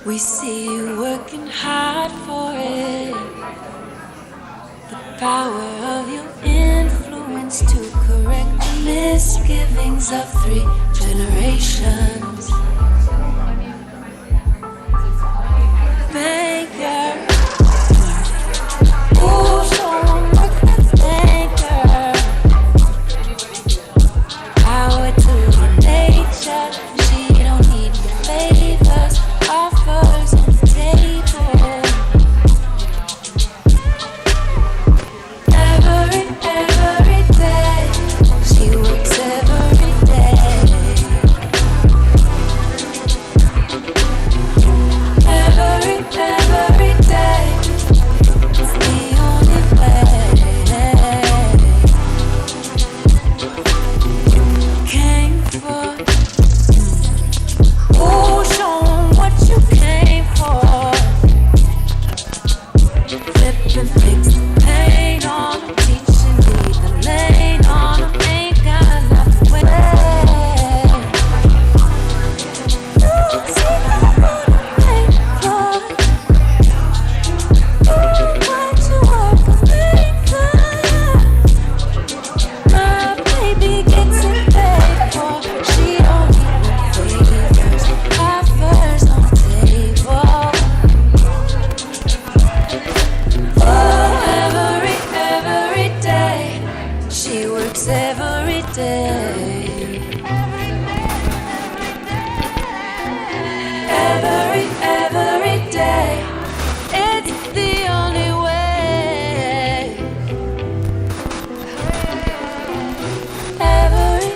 We see you working hard for it. The power of your influence to correct the misgivings of 3 generations. Banker, who's on work that's banker? Power to your nature. She don't need your favors. Offers on the table. Every day. She works every day. Every day. It's the only way. Came for. Oh, show 'em what you came for. Flip and fix the paint on 'em, teaching me the lane on 'em. Ain't got nothing way. You see what I'm paying for. What you work for me for. My baby gets it paid for. She don't need no favors. Offers on the table. Oh, every day. She works every day. Every day. It's the only way. Every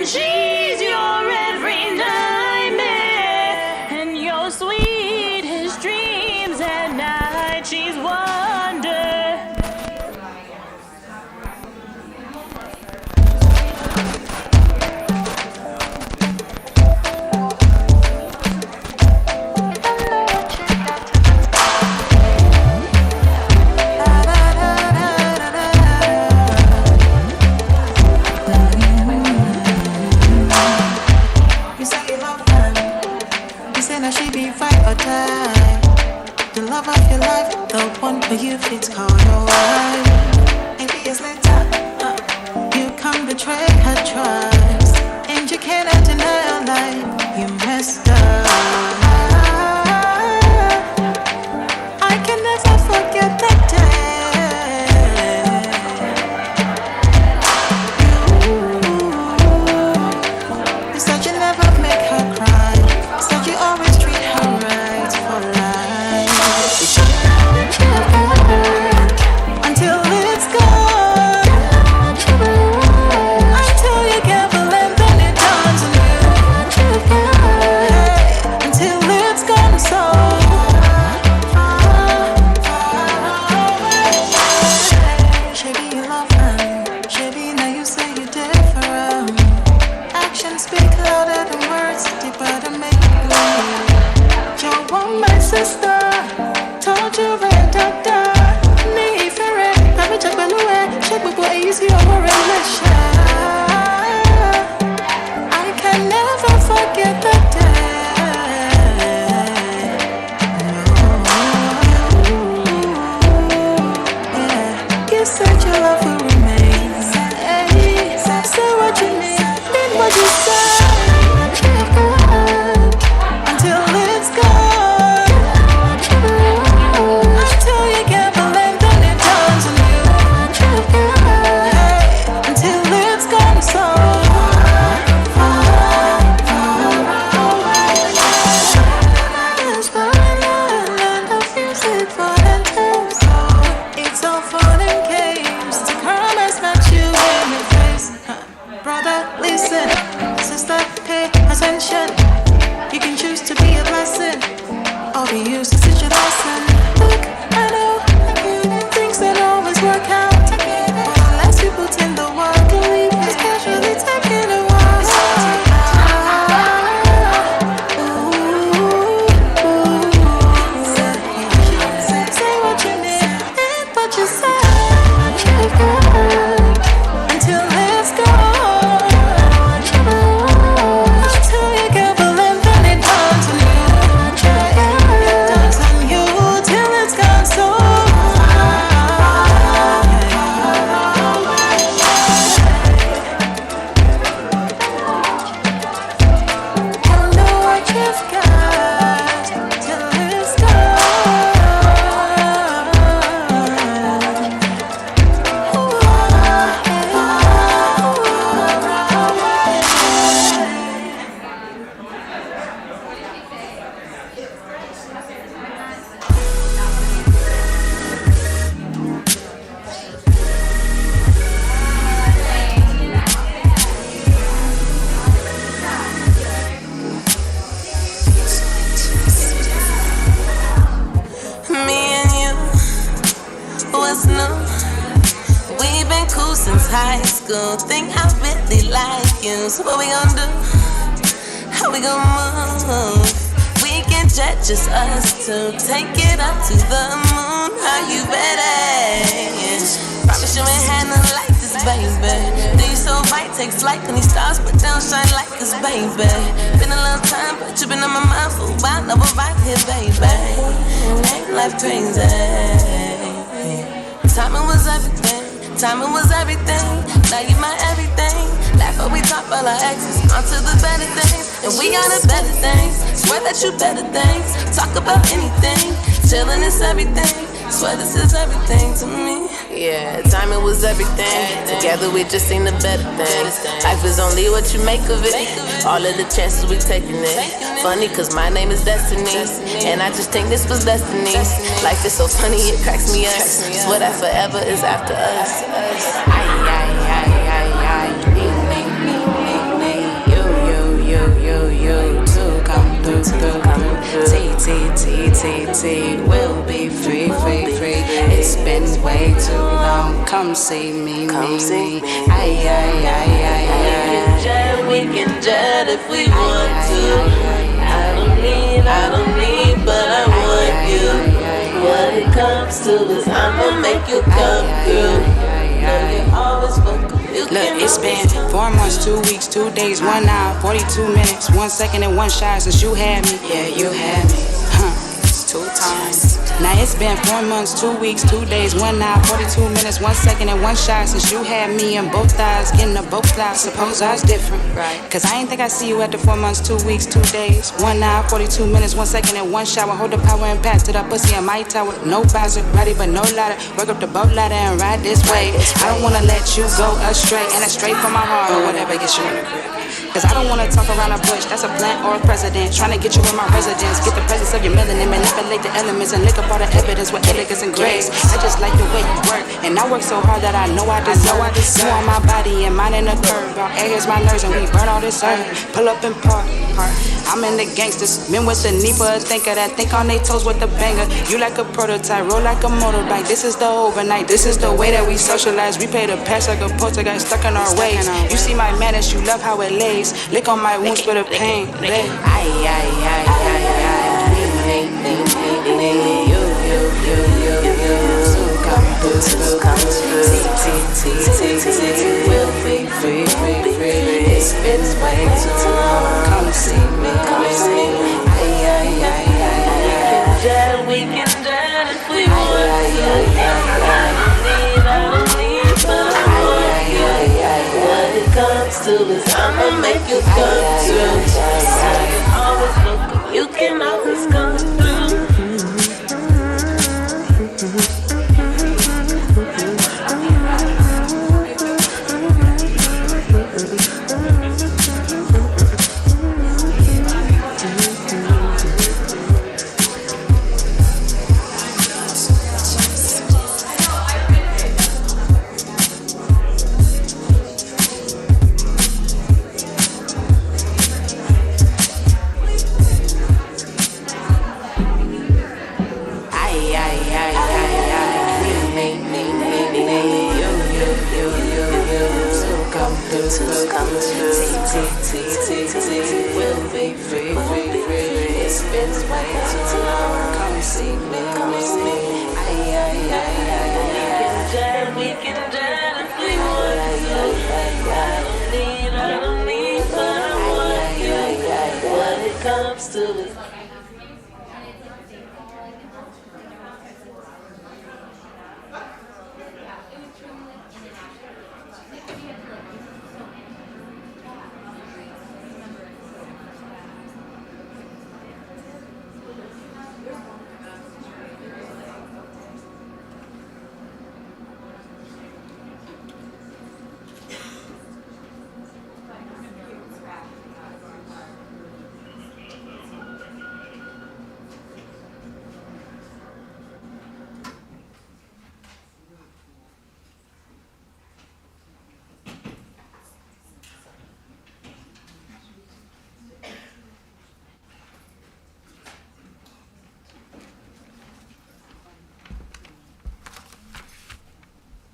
and she's your every nightmare and your sweetest dreams at night. She's wonder. The love of your life, the one for you fits called your wife. 8 years later, you come betray her trust, and you cannot deny her life. You messed up. I can never forget that day. You said you never make her cry. You said you always treat her right for life. Until it's gone, until you can't believe that it dawns on you. Until it's gone, so Shabby, you love her. Shabby, now you say you're different. Actions speak louder than words, deeper to make you believe. You want my sister. Told you red doctor, need for it. Have a check on the way. Check with what easy over relation. I can never forget that day. No. Yeah. You said your love will remain. Hey, say what you need, mean what you say. Until it's gone. You can choose to be a blessing or be used to teach a lesson. Look, I know things don't always work out. Unless you put in the work, believe it's casually taking a while. Say what you need, and what you say. Until it's gone. High school, think I really like you. So what we gon' do? How we gon' move? We can jet just us two. Take it up to the moon. Are you ready? Promise you ain't had nothing like this, baby. Do you so right? Take flight, when these stars but don't shine like this, baby. Been a long time, but you been on my mind for a while. Now we're right here, baby. Ain't life crazy? Timing was everything. Timing was everything, now you my everything. Laugh when we talk about our exes, on to the better things. And we on the better things, swear that you better things. Talk about anything, chillin' is everything. Swear this is everything to me. Yeah, timing was everything. Together we just seen the better things. Life is only what you make of it. All of the chances we taking it. Funny cause my name is Destiny, and I just think this was destiny. Life is so funny, it cracks me up. Swear that forever is after us. Ay, ay, ay, ay, ay. liberty. We'll be free, free, free. It's been way too long. Come see me, me. Ay, ay, ay, ay, ay. We can jet if we want to. I don't need, but I want you. What it comes to is I'ma make you come through. Know you always welcome. Look, it's been 4 months, 2 weeks, 2 days, 1 hour, 42 minutes, 1 second and 1 shot since you had me. Yeah, you had me. It's 2 times. Now it's been 4 months, 2 weeks, 2 days, 1 hour, 42 minutes, 1 second and 1 shot since you had me in both thighs, getting up both thighs. Suppose I was different, right? Cause I ain't think I see you after 4 months, 2 weeks, 2 days, 1 hour, 42 minutes, 1 second and 1 shot. Hold the power and pass to that pussy in my tower. No bowser, ready but no ladder. Work up the boat ladder and ride this way. I don't wanna let you go astray, and it's straight from my heart or whatever gets you in the grip. Cause I don't wanna talk around a bush, that's a plant or a president. Trying to get you in my residence, get the presence of your melanin, manipulate the elements and lick up all the evidence with elegance and grace. I just like the way you work, and I work so hard that I know I deserve. You on my body and mine in the curve. Our air is my nerves and we burn all this earth. Pull up and park. I'm in the gangsters, men with the Nipa, a thinker that think on they toes with the banger. You like a prototype, roll like a motorbike. This is the overnight, this is the way that we socialize. We play the past like a poster, got stuck in our ways. You see my madness, you love how it lays. Lick on my wounds for the pain. Ay, ay, ay, ay, ay. You. So come through. We'll be free, free, free. It's been way too long. Come see me. Ay, ay, ay, ay. We can jet if we want to. I don't need, but I want you. What it comes to is I'ma make you come through. I can always look, you can always come through.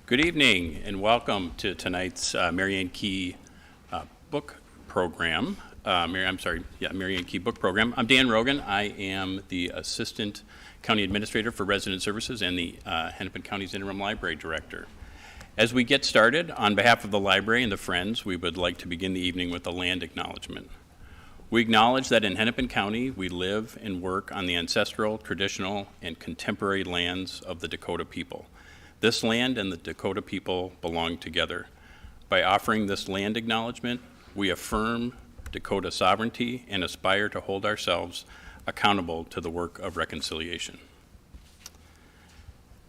Good evening and welcome to tonight's Mary Ann Key book program. Mary Ann Key book program. I'm Dan Rogan. I am the Assistant County Administrator for Resident Services and the Hennepin County's Interim Library Director. As we get started, on behalf of the library and the Friends, we would like to begin the evening with a land acknowledgement. We acknowledge that in Hennepin County, we live and work on the ancestral, traditional, and contemporary lands of the Dakota people. This land and the Dakota people belong together. By offering this land acknowledgement, we affirm Dakota sovereignty and aspire to hold ourselves accountable to the work of reconciliation.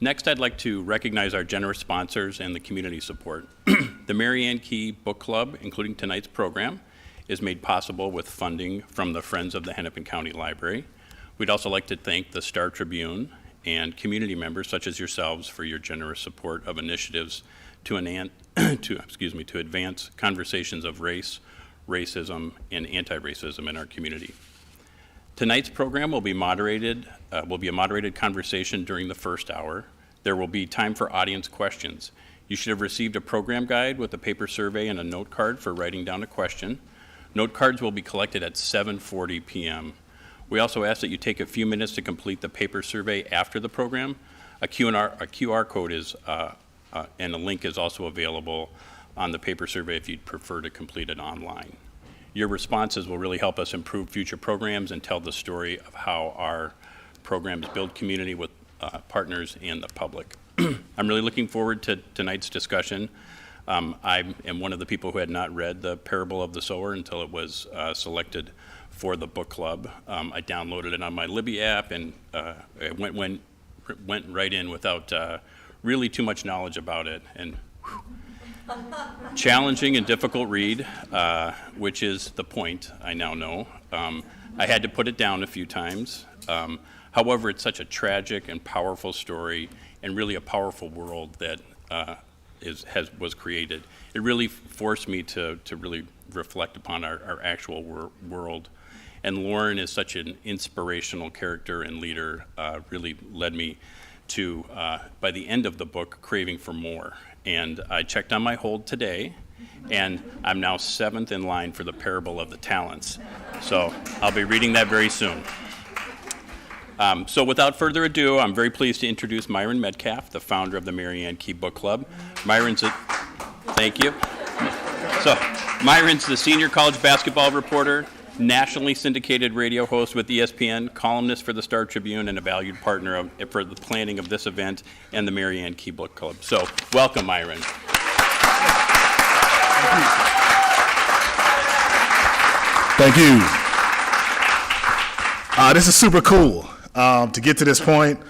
Next, I'd like to recognize our generous sponsors and the community support. The Mary Ann Key Book Club, including tonight's program, is made possible with funding from the Friends of the Hennepin County Library. We'd also like to thank the Star Tribune and community members such as yourselves for your generous support of initiatives to advance conversations of race, racism, and anti-racism in our community. Tonight's program will be a moderated conversation during the first hour. There will be time for audience questions. You should have received a program guide with a paper survey and a note card for writing down a question. Note cards will be collected at 7:40 p.m. We also ask that you take a few minutes to complete the paper survey after the program. A QR code is and a link is also available on the paper survey if you'd prefer to complete it online. Your responses will really help us improve future programs and tell the story of how our programs build community with partners and the public. I'm really looking forward to tonight's discussion. I am one of the people who had not read The Parable of the Sower until it was selected for the book club. I downloaded it on my Libby app and it went right in without really too much knowledge about it. And challenging and difficult read, which is the point, I now know. I had to put it down a few times. However, it's such a tragic and powerful story and really a powerful world that was created. It really forced me to really reflect upon our actual world. And Lauren is such an inspirational character and leader, really led me to, by the end of the book, craving for more. And I checked on my hold today, and I'm now 7th in line for The Parable of the Talents. So I'll be reading that very soon. So without further ado, I'm very pleased to introduce Myron Medcalf, the founder of the Mary Ann Key Book Club. Thank you. So Myron's the senior college basketball reporter, nationally syndicated radio host with ESPN, columnist for the Star Tribune, and a valued partner for the planning of this event and the Mary Ann Key Book Club. So welcome, Myron. Thank you. This is super cool. To get to this point,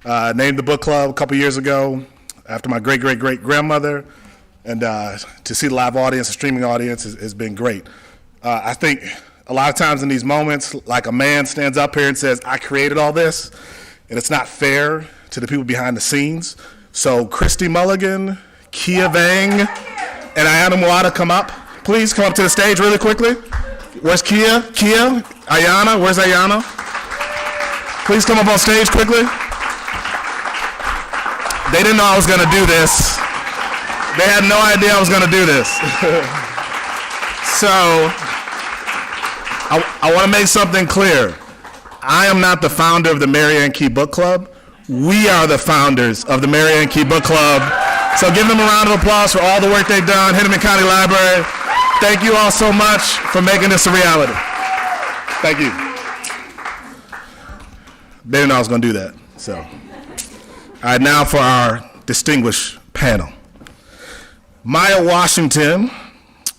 named the book club a couple years ago after my great-great-great-grandmother, and to see the live audience, the streaming audience has been great. I think a lot of times in these moments, like a man stands up here and says, I created all this, and it's not fair to the people behind the scenes. So Christy Mulligan, Kia Vang, and Ayana Moata come up. Please come up to the stage really quickly. Where's Kia? Ayana, where's Ayana? Please come up on stage quickly. They didn't know I was going to do this. They had no idea I was going to do this. So I want to make something clear. I am not the founder of the Mary Ann Key Book Club. We are the founders of the Mary Ann Key Book Club. So give them a round of applause for all the work they've done. Hennepin County Library. Thank you all so much for making this a reality. Thank you. They didn't know I was going to do that. So, all right, now for our distinguished panel. Maya Washington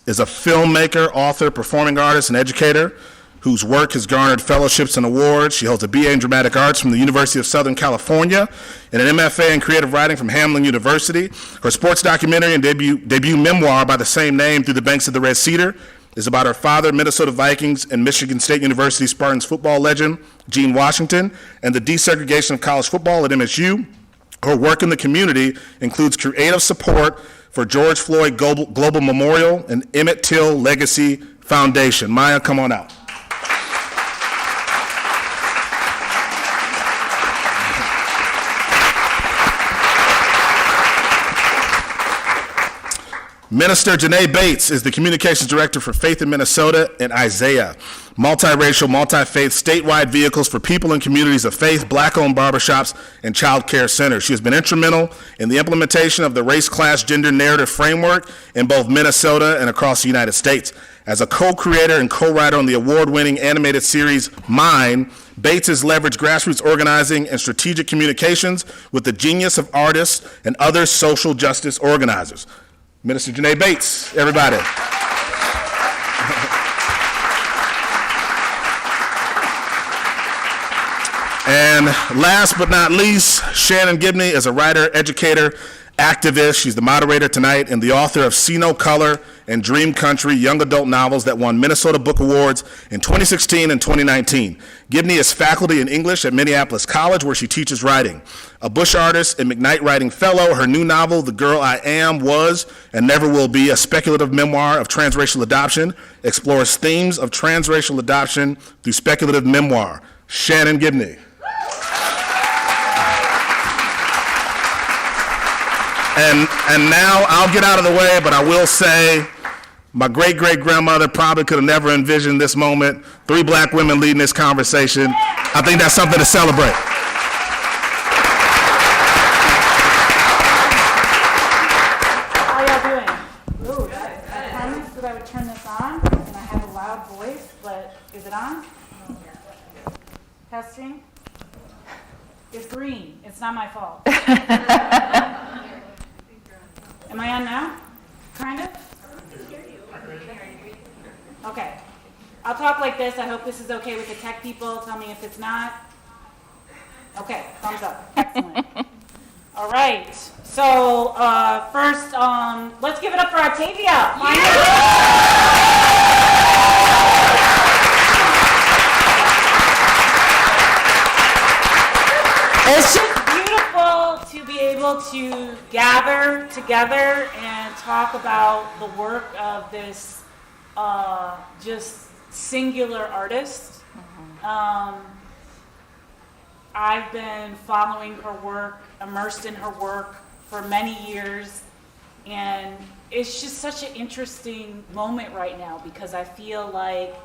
is a filmmaker, author, performing artist, and educator whose work has garnered fellowships and awards. She holds a BA in Dramatic Arts from the University of Southern California and an MFA in Creative Writing from Hamline University. Her sports documentary and debut memoir by the same name, Through the Banks of the Red Cedar, is about her father, Minnesota Vikings and Michigan State University Spartans football legend, Gene Washington, and the desegregation of college football at MSU. Her work in the community includes creative support for George Floyd Global Memorial and Emmett Till Legacy Foundation. Maya, come on out. Minister JaNaé Bates is the Communications Director for Faith in Minnesota and Isaiah, multiracial, multi-faith, statewide vehicles for people and communities of faith, black-owned barbershops, and child care centers. She has been instrumental in the implementation of the race, class, gender narrative framework in both Minnesota and across the United States. As a co-creator and co-writer on the award-winning animated series Mine, Bates has leveraged grassroots organizing and strategic communications with the genius of artists and other social justice organizers. Minister JaNaé Bates, everybody. And last but not least, Shannon Gibney is a writer, educator, activist. She's the moderator tonight and the author of See No Color and Dream Country young adult novels that won Minnesota Book Awards in 2016 and 2019. Gibney is faculty in English at Minneapolis College, where she teaches writing. A Bush artist and McKnight Writing Fellow, her new novel, The Girl I Am, Was, and Never Will Be, a speculative memoir of transracial adoption, explores themes of transracial adoption through speculative memoir. Shannon Gibney. And now I'll get out of the way, but I will say my great-great-grandmother probably could have never envisioned this moment. 3 black women leading this conversation. I think that's something to celebrate. How y'all doing? Ooh, I promised that I would turn this on, and I have a loud voice, but is it on? Testing? It's green. It's not my fault. Am I on now? Kind of? Okay. I'll talk like this. I hope this is okay with the tech people. Tell me if it's not. Okay, thumbs up. Excellent. All right. So first, let's give it up for Octavia. It's just beautiful to be able to gather together and talk about the work of this just singular artist. I've been following her work, immersed in her work for many years, and it's just such an interesting moment right now because I feel like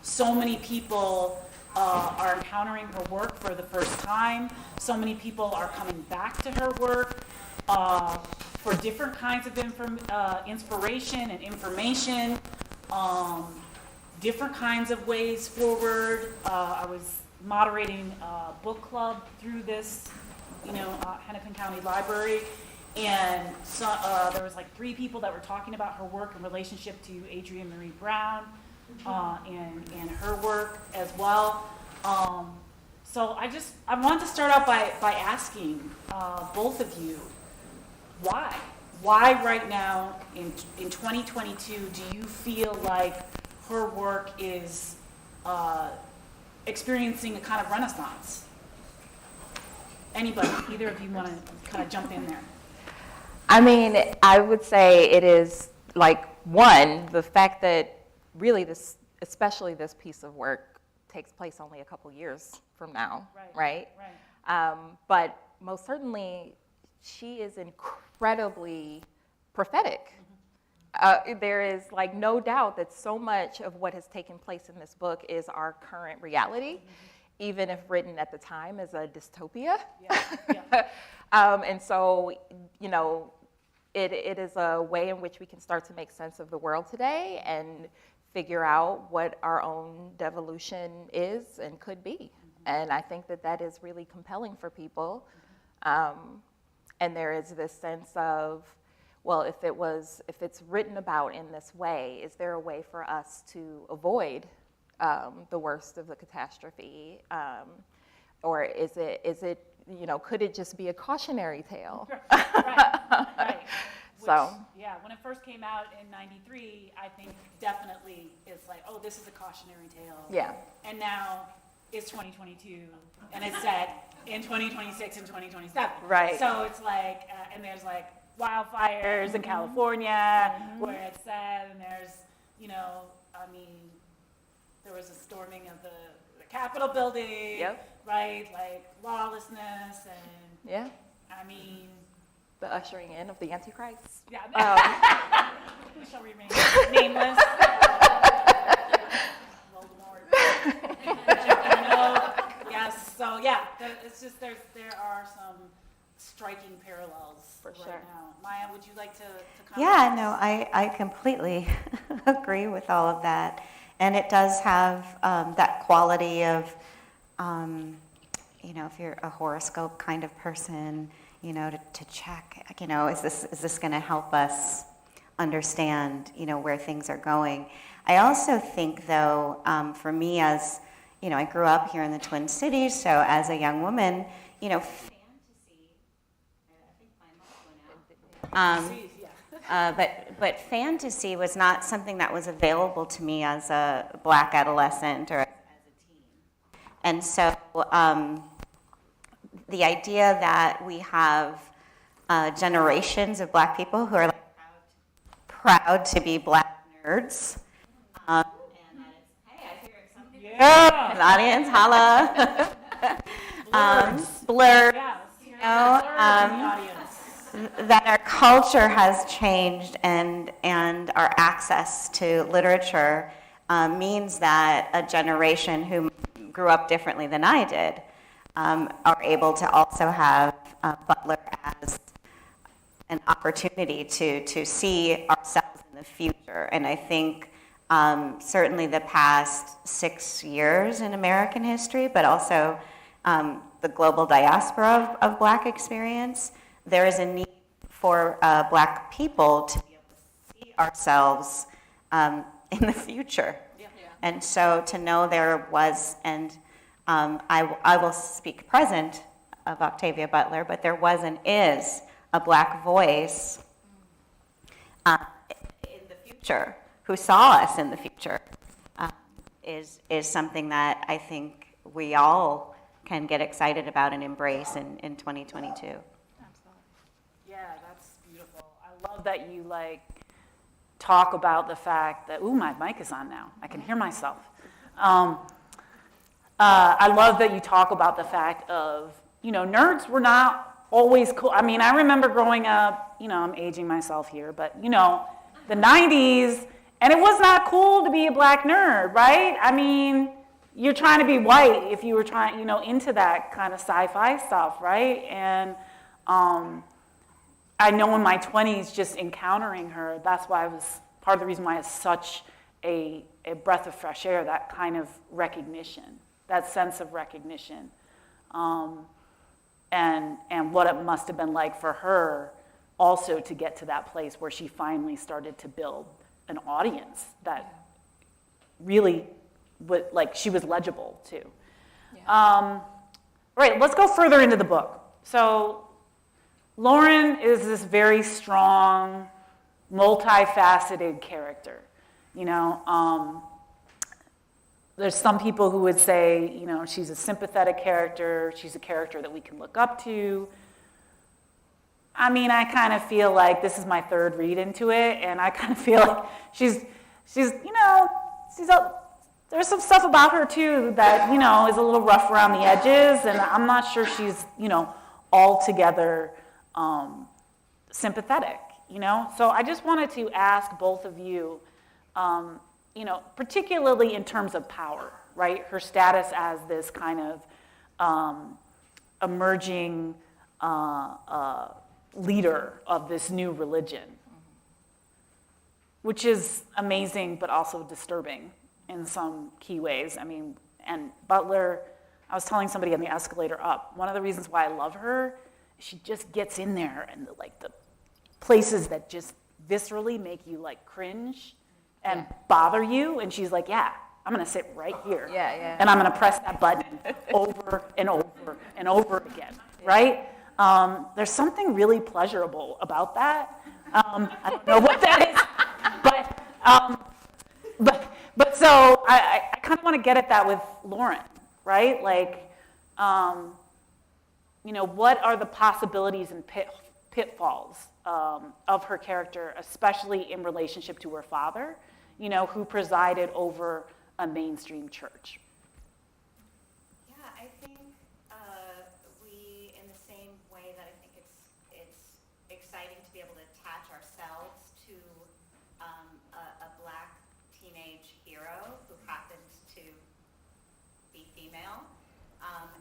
so many people are encountering her work for the first time. So many people are coming back to her work for different kinds of inspiration and information, different kinds of ways forward. I was moderating a book club through this, Hennepin County Library, and so there was like 3 people that were talking about her work in relationship to Adrienne Marie Brown. And her work as well. So I wanted to start out by asking both of you, why? Why right now in 2022 do you feel like her work is experiencing a kind of renaissance? Anybody, either of you want to kind of jump in there? I mean, I would say it is like, one, the fact that really especially this piece of work takes place only a couple years from now, right? But most certainly, she is incredibly prophetic. There is like no doubt that so much of what has taken place in this book is our current reality, even if written at the time as a dystopia. And so, it is a way in which we can start to make sense of the world today and figure out what our own devolution is and could be. And I think that is really compelling for people. And there is this sense of, well, if it's written about in this way, is there a way for us to avoid the worst of the catastrophe? Or is it, could it just be a cautionary tale? Right. So when it first came out in '93, I think definitely it's like, oh, this is a cautionary tale. Yeah. And now it's 2022, and it's set in 2026 and 2027. Right. So it's like, and there's like wildfires in California where it's set, and there's, there was a storming of the Capitol building. Yep. Right, like lawlessness and the ushering in of the Antichrist. Yeah. Who shall remain nameless? Voldemort. Yes. So yeah, it's just there are some striking parallels For right sure. now. Maya, would you like to comment? Yeah, no, I completely agree with all of that. And it does have that quality of, if you're a horoscope kind of person, to check, is this going to help us understand, where things are going. I also think, though, for me as, I grew up here in the Twin Cities, so as a young woman, fantasy, I think my mic went out. But fantasy was not something that was available to me as a Black adolescent or as a teen. And so the idea that we have generations of Black people who are like proud to be Black nerds, and that it's, hey, I hear something in the audience, holla. Blur, you know, that our culture has changed and our access to literature means that a generation who grew up differently than I did are able to also have Butler as an opportunity to see ourselves in the future. And I think certainly the past 6 years in American history, but also the global diaspora of Black experience, there is a need for Black people to be able to see ourselves in the future. And so to know there was, and I will speak present of Octavia Butler, but there was and is a Black voice in the future who saw us in the future is something that I think we all can get excited about and embrace in 2022. Yeah, that's beautiful. I love that you talk about the fact that, ooh, my mic is on now. I can hear myself. I love that you talk about the fact of, nerds were not always cool. I mean, I remember growing up, I'm aging myself here, but, the 90s, and it was not cool to be a Black nerd, right? I mean, you're trying to be white if you were trying, into that kind of sci-fi stuff, right? And I know in my 20s, just encountering her, that's why part of the reason why it's such a breath of fresh air, that kind of recognition, that sense of recognition. And what it must have been like for her also to get to that place where she finally started to build an audience that really she was legible too. Yeah. All right, let's go further into the book. So Lauren is this very strong, multifaceted character. There's some people who would say, she's a sympathetic character, she's a character that we can look up to. I mean, I kind of feel like this is my third read into it, and I kind of feel like she's there's some stuff about her too that, is a little rough around the edges, and I'm not sure she's, altogether sympathetic, So I just wanted to ask both of you, particularly in terms of power, right? Her status as this kind of emerging leader of this new religion, which is amazing but also disturbing in some key ways. I mean, and Butler, I was telling somebody on the escalator up, one of the reasons why I love her, she just gets in there and the places that just viscerally make you cringe and bother you, and she's like, yeah, I'm gonna sit right here, and I'm gonna press that button over and over and over again, right? There's something really pleasurable about that. I don't know what that is, but so I kind of want to get at that with Lauren, right? What are the possibilities and pitfalls of her character, especially in relationship to her father, who presided over a mainstream church? Yeah, I think we, in the same way that I think it's exciting to be able to attach ourselves to a Black teenage hero who happens to be female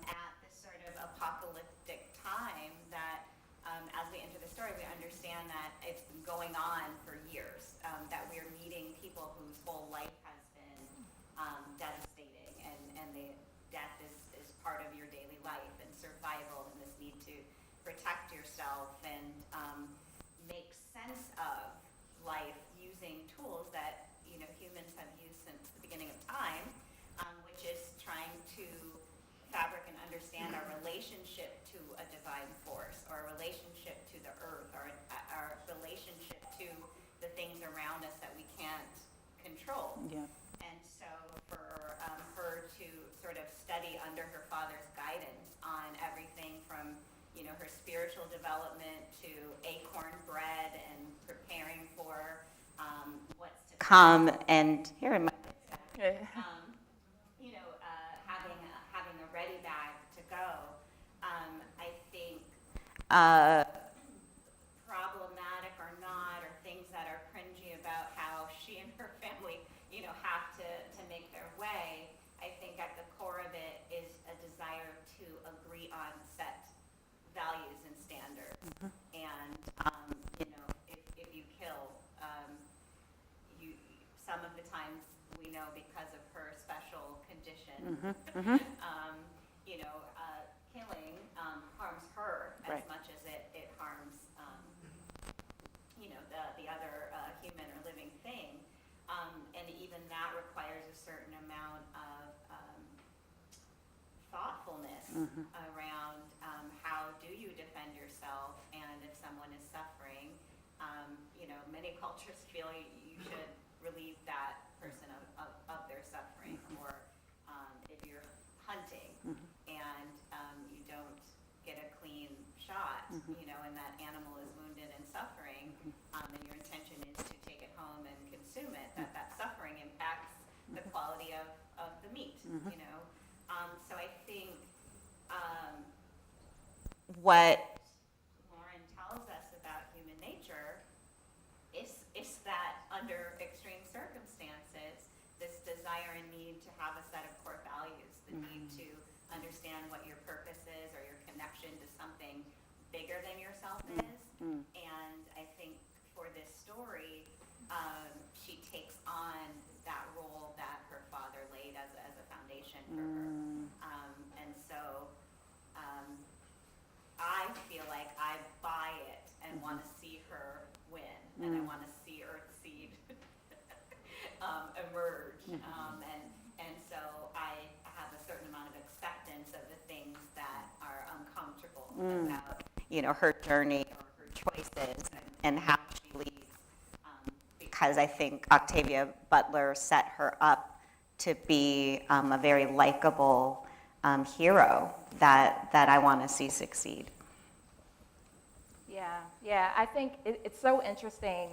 at this sort of apocalyptic time that as we enter the story, we understand that it's been going on for years, that we are meeting people whose whole life has been devastating, and the death is part of your daily life and survival, and this need to protect yourself and make sense of life using tools that humans have used since the beginning of time, which is trying to fabric and understand our relationship to a divine force, or our relationship to the earth, or our relationship to sort of study under her father's guidance on everything from, you know, her spiritual development to acorn bread and preparing for what's to come. And here in my you know, having a ready bag to go. I think problematic or not, or things that are cringy about how she and her family, you know, have to make their way. I think at the core of it is a desire to agree on set values and standards. And you know, if you kill, some of the times we know because of her special condition, you know, killing harms her as much as it harms, you know, the other human or living thing. And even that requires a certain amount of thoughtfulness around how do you defend yourself, and if someone is suffering, you know, many cultures feel you should relieve that person of their suffering, or if you're hunting and you don't get a clean shot, you know, and that animal is wounded and suffering, and your intention is to take it home and consume it, that suffering impacts the quality of the meat, you know. So I think what Lauren tells us about human nature is that under extreme circumstances, this desire and need to have a set of core values, the need to understand what your purpose is or your connection to something bigger than yourself is. And I think for this story, she takes on that role that her father laid as a foundation for her. And so I feel like I buy it and want to see her win, and I want to see Earthseed emerge. And so I have a certain amount of acceptance of the things that are uncomfortable about, you know, her journey or her choices and how she leads. Because I think Octavia Butler set her up to be a very likable hero that I want to see succeed. Yeah, I think it's so interesting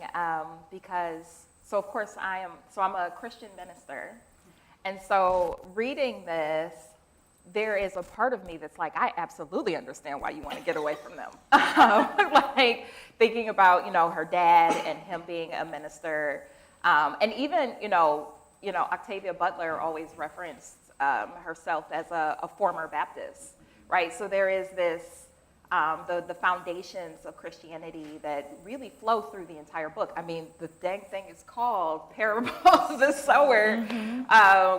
because, so of course I'm a Christian minister, and so reading this, there is a part of me that's like, I absolutely understand why you want to get away from them. Like thinking about, you know, her dad and him being a minister, and even, you know, Octavia Butler always referenced herself as a former Baptist, right? So there is this, the foundations of Christianity that really flow through the entire book. I mean, the dang thing is called Parables of the Sower,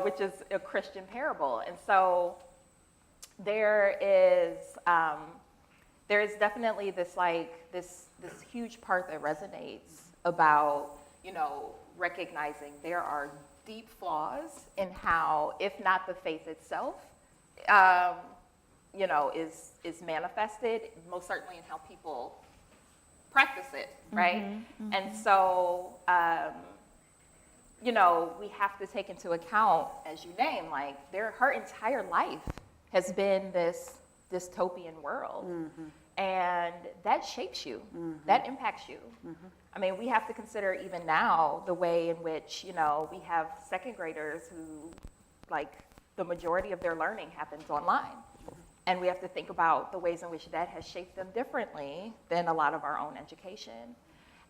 which is a Christian parable. And so there is definitely this huge part that resonates about, you know, recognizing there are deep flaws in how, if not the faith itself, you know, is manifested, most certainly in how people practice it, right? And so, you know, we have to take into account, as you name, like her entire life has been this dystopian world, and that shapes you, that impacts you. I mean, we have to consider even now the way in which, you know, we have second graders who, like, the majority of their learning happens online. And we have to think about the ways in which that has shaped them differently than a lot of our own education.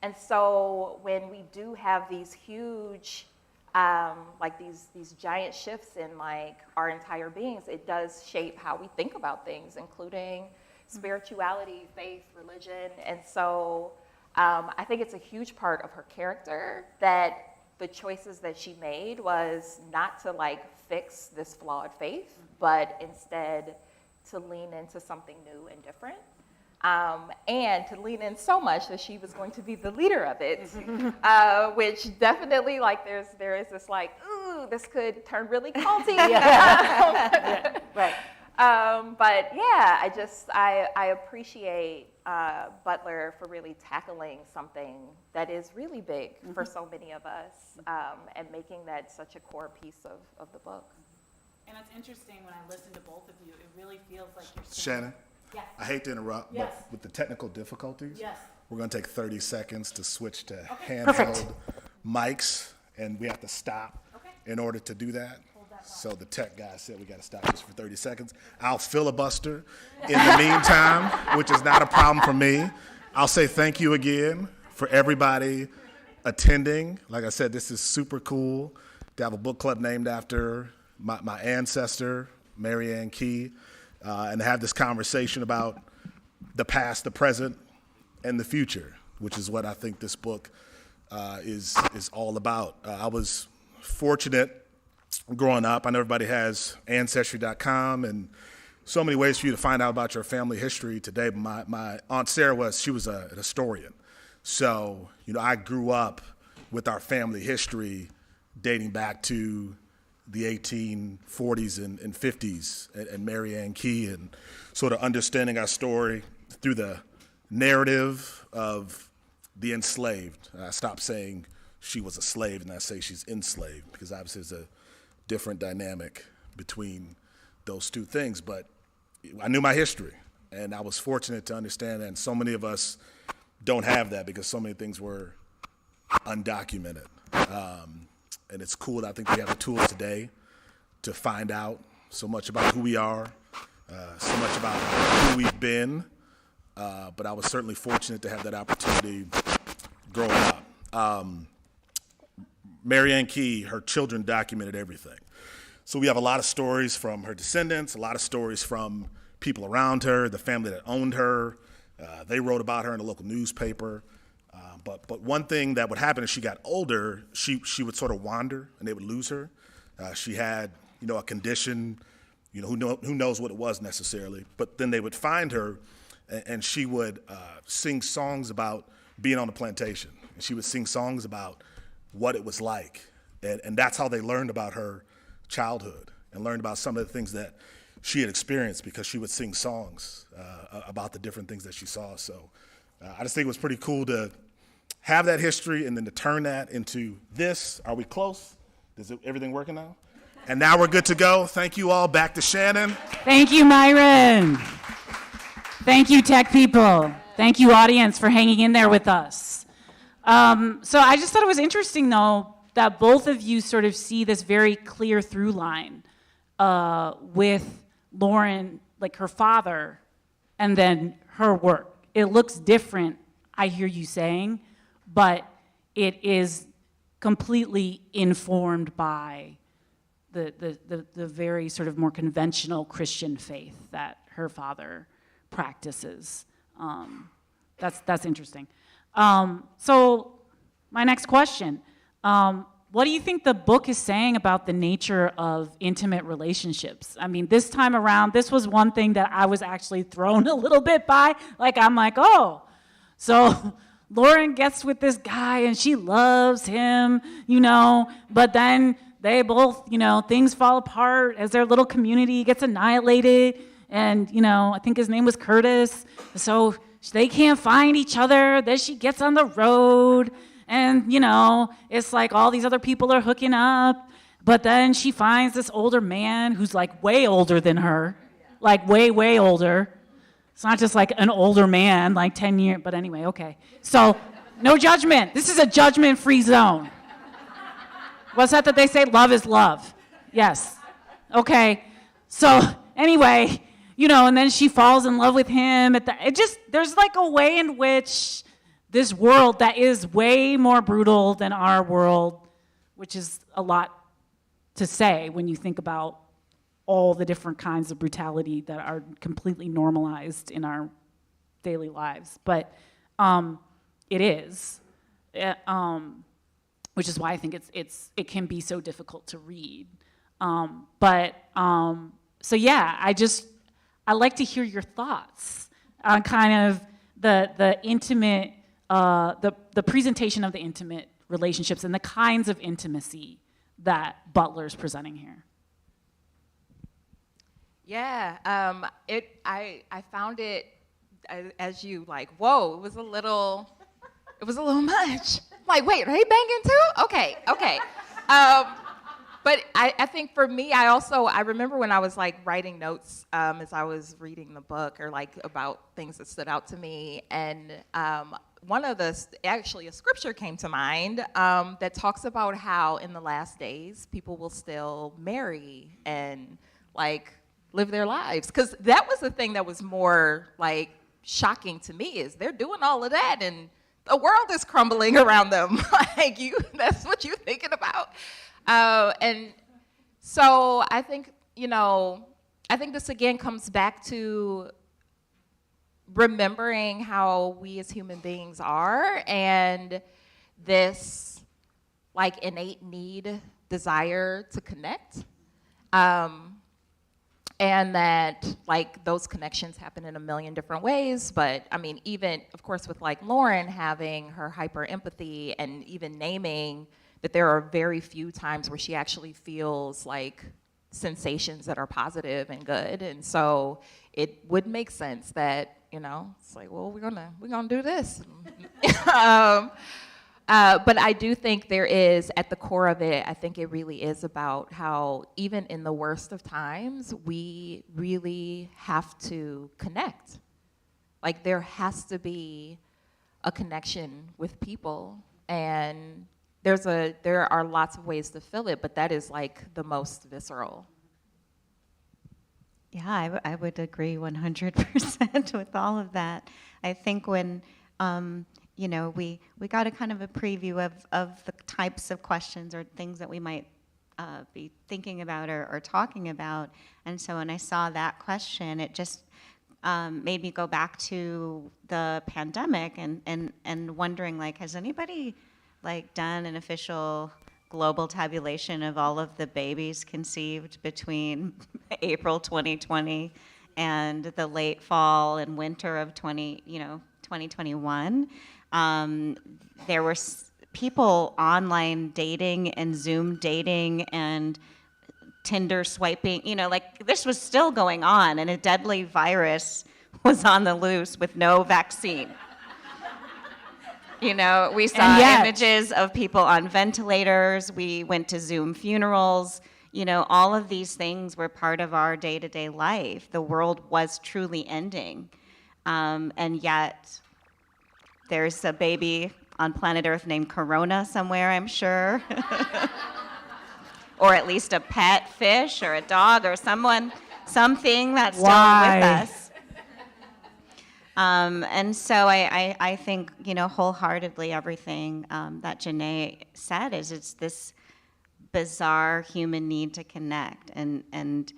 And so when we do have these huge, like these giant shifts in like our entire beings, it does shape how we think about things, including spirituality, faith, religion. And so I think it's a huge part of her character that the choices that she made was not to like fix this flawed faith, but instead to lean into something new and different, and to lean in so much that she was going to be the leader of it, which definitely, like, there is this like, ooh, this could turn really culty. Right. But yeah, I appreciate Butler for really tackling something that is really big for so many of us, and making that such a core piece of the book. And it's interesting when I listen to both of you, it really feels like you're Shannon, Yes. I hate to interrupt, Yes. but with the technical difficulties, Yes. we're going to take 30 seconds to switch to handheld Perfect. mics, and we have to stop Okay. in order to do that. Hold that So the tech guy said we got to stop this for 30 seconds. I'll filibuster in the meantime, which is not a problem for me. I'll say thank you again for everybody attending. Like I said, this is super cool to have a book club named after my ancestor, Marianne Key, and to have this conversation about the past, the present, and the future, which is what I think this book is all about. I was fortunate growing up. I know everybody has Ancestry.com and so many ways for you to find out about your family history today. But my Aunt Sarah she was a historian. So, I grew up with our family history dating back to the 1840s and 50s and Marianne Key, and sort of understanding our story through the narrative of the enslaved. I stopped saying she was a slave and I say she's enslaved, because obviously there's a different dynamic between those two things. But I knew my history, and I was fortunate to understand that, and so many of us don't have that because so many things were undocumented. And it's cool that I think we have the tools today to find out so much about who we are, so much about who we've been. But I was certainly fortunate to have that opportunity growing up. Marianne Key, her children documented everything. So we have a lot of stories from her descendants, a lot of stories from people around her, the family that owned her. They wrote about her in a local newspaper. But one thing that would happen as she got older, she would sort of wander, and they would lose her. She had, a condition, who knows what it was necessarily. But then they would find her, and she would sing songs about being on the plantation. And she would sing songs about what it was like. And that's how they learned about her childhood and learned about some of the things that she had experienced, because she would sing songs about the different things that she saw. So I just think it was pretty cool to have that history and then to turn that into this. Are we close? Is everything working now? And now we're good to go. Thank you all. Back to Shannon. Thank you, Myron. Thank you, tech people. Thank you, audience, for hanging in there with us. So I just thought it was interesting, though, that both of you sort of see this very clear through line with Lauren, like her father, and then her work. It looks different, I hear you saying, but it is completely informed by the very sort of more conventional Christian faith that her father practices. That's interesting. So my next question, what do you think the book is saying about the nature of intimate relationships? I mean, this time around, this was one thing that I was actually thrown a little bit by. I'm like, oh, so Lauren gets with this guy and she loves him, but then they both, things fall apart as their little community gets annihilated. And, I think his name was Curtis. So they can't find each other. Then she gets on the road. And, it's like all these other people are hooking up. But then she finds this older man who's way older than her. Way, way older. It's not just an older man, 10 years. But anyway, okay. So no judgment. This is a judgment-free zone. What's that they say? Love is love. Yes. Okay. So anyway, and then she falls in love with him. There's a way in which this world that is way more brutal than our world, which is a lot to say when you think about all the different kinds of brutality that are completely normalized in our daily lives. But it is, which is why I think it can be so difficult to read. So yeah, I like to hear your thoughts on kind of the intimate, the presentation of the intimate relationships and the kinds of intimacy that Butler's presenting here. Yeah, I found it as you whoa, it was a little much. Wait, are they banging too? Okay. But I think for me, I remember when I was like writing notes as I was reading the book, or like about things that stood out to me, and actually a scripture came to mind that talks about how in the last days people will still marry and like live their lives. Because that was the thing that was more like shocking to me, is they're doing all of that and the world is crumbling around them. Like, that's what you're thinking about. And so I think, I think this again comes back to remembering how we as human beings are, and this like innate desire to connect. And that like those connections happen in a million different ways. But I mean, even of course with like Lauren having her hyper empathy, and even naming that there are very few times where she actually feels like sensations that are positive and good. And so it would make sense that, it's like, well, we're gonna do this. But I do think there is, at the core of it, I think it really is about how even in the worst of times, we really have to connect. Like, there has to be a connection with people, and there are lots of ways to fill it, but that is like the most visceral. Yeah, I would agree 100% with all of that. I think when we got a kind of a preview of the types of questions or things that we might be thinking about or talking about. And so when I saw that question, it just made me go back to the pandemic and wondering, like, has anybody like done an official global tabulation of all of the babies conceived between April 2020 and the late fall and winter of 2021? There were people online dating and Zoom dating and Tinder swiping, like this was still going on, and a deadly virus was on the loose with no vaccine. We saw images of people on ventilators. We went to Zoom funerals. All of these things were part of our day-to-day life. The world was truly ending. And yet there's a baby on planet Earth named Corona somewhere, I'm sure. Or at least a pet fish or a dog or something that's still with us. And so I think, wholeheartedly everything that JaNaé said is it's this bizarre human need to connect. And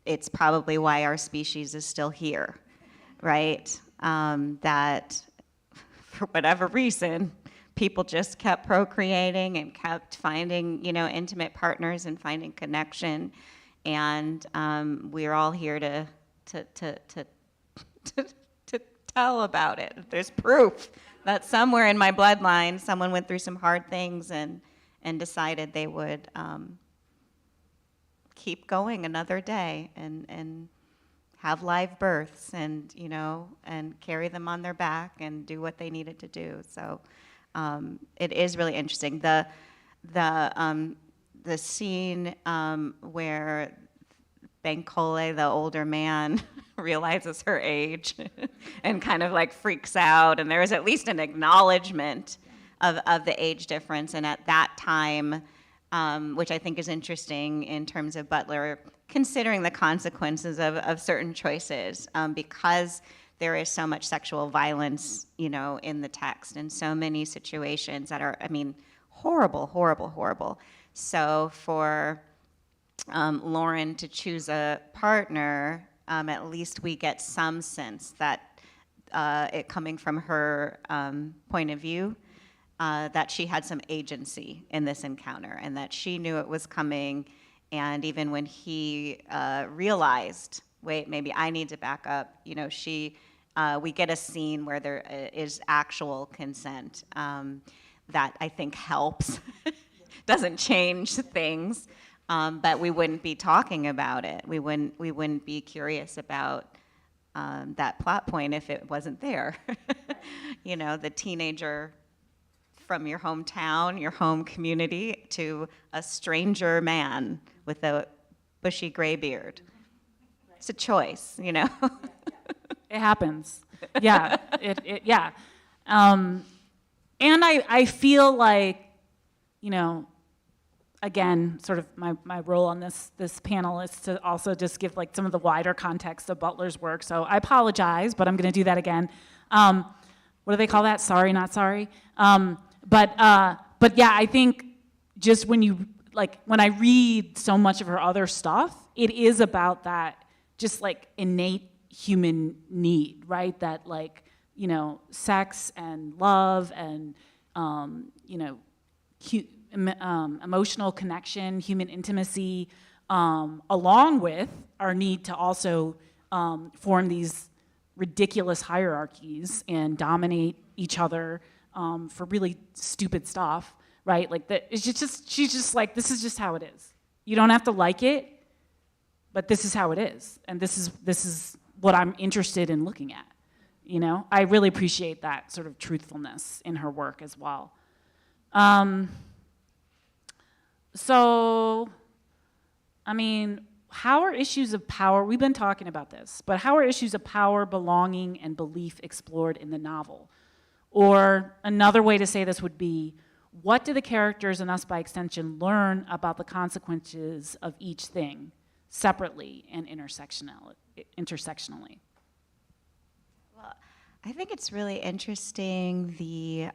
it's probably why our species is still here, right? That for whatever reason, people just kept procreating and kept finding, intimate partners and finding connection. And we're all here to tell about it. There's proof that somewhere in my bloodline, someone went through some hard things and decided they would keep going another day and have live births and carry them on their back and do what they needed to do. So it is really interesting. The scene where Bankole, the older man, realizes her age and kind of like freaks out, and there is at least an acknowledgement of the age difference. And at that time, which I think is interesting in terms of Butler considering the consequences of certain choices, because there is so much sexual violence, in the text, and so many situations that are, horrible, horrible, horrible. So for Lauren to choose a partner, at least we get some sense that it coming from her point of view, that she had some agency in this encounter, and that she knew it was coming. And even when he realized, wait, maybe I need to back up, we get a scene where there is actual consent that I think helps, doesn't change things. But we wouldn't be talking about it. We wouldn't be curious about that plot point if it wasn't there. The teenager from your hometown, your home community, to a stranger man with a bushy gray beard. It's a choice, you know? It happens. Yeah, yeah. And I feel like, you know, again, sort of my role on this panel is to also just give like some of the wider context of Butler's work. So I apologize, but I'm going to do that again. What do they call that? Sorry, not sorry. But yeah, I think just when I read so much of her other stuff, it is about that just like innate human need, right? That like, you know, sex and love and, you know, emotional connection, human intimacy, along with our need to also form these ridiculous hierarchies and dominate each other for really stupid stuff, right? Like that, it's just she's just like, this is just how it is. You don't have to like it, but this is how it is, and this is what I'm interested in looking at. You know, I really appreciate that sort of truthfulness in her work as well. So, I mean, how are issues of power, we've been talking about this, but how are issues of power, belonging, and belief explored in the novel? Or another way to say this would be, what do the characters and us by extension learn about the consequences of each thing separately and intersectionally? Well, I think it's really interesting the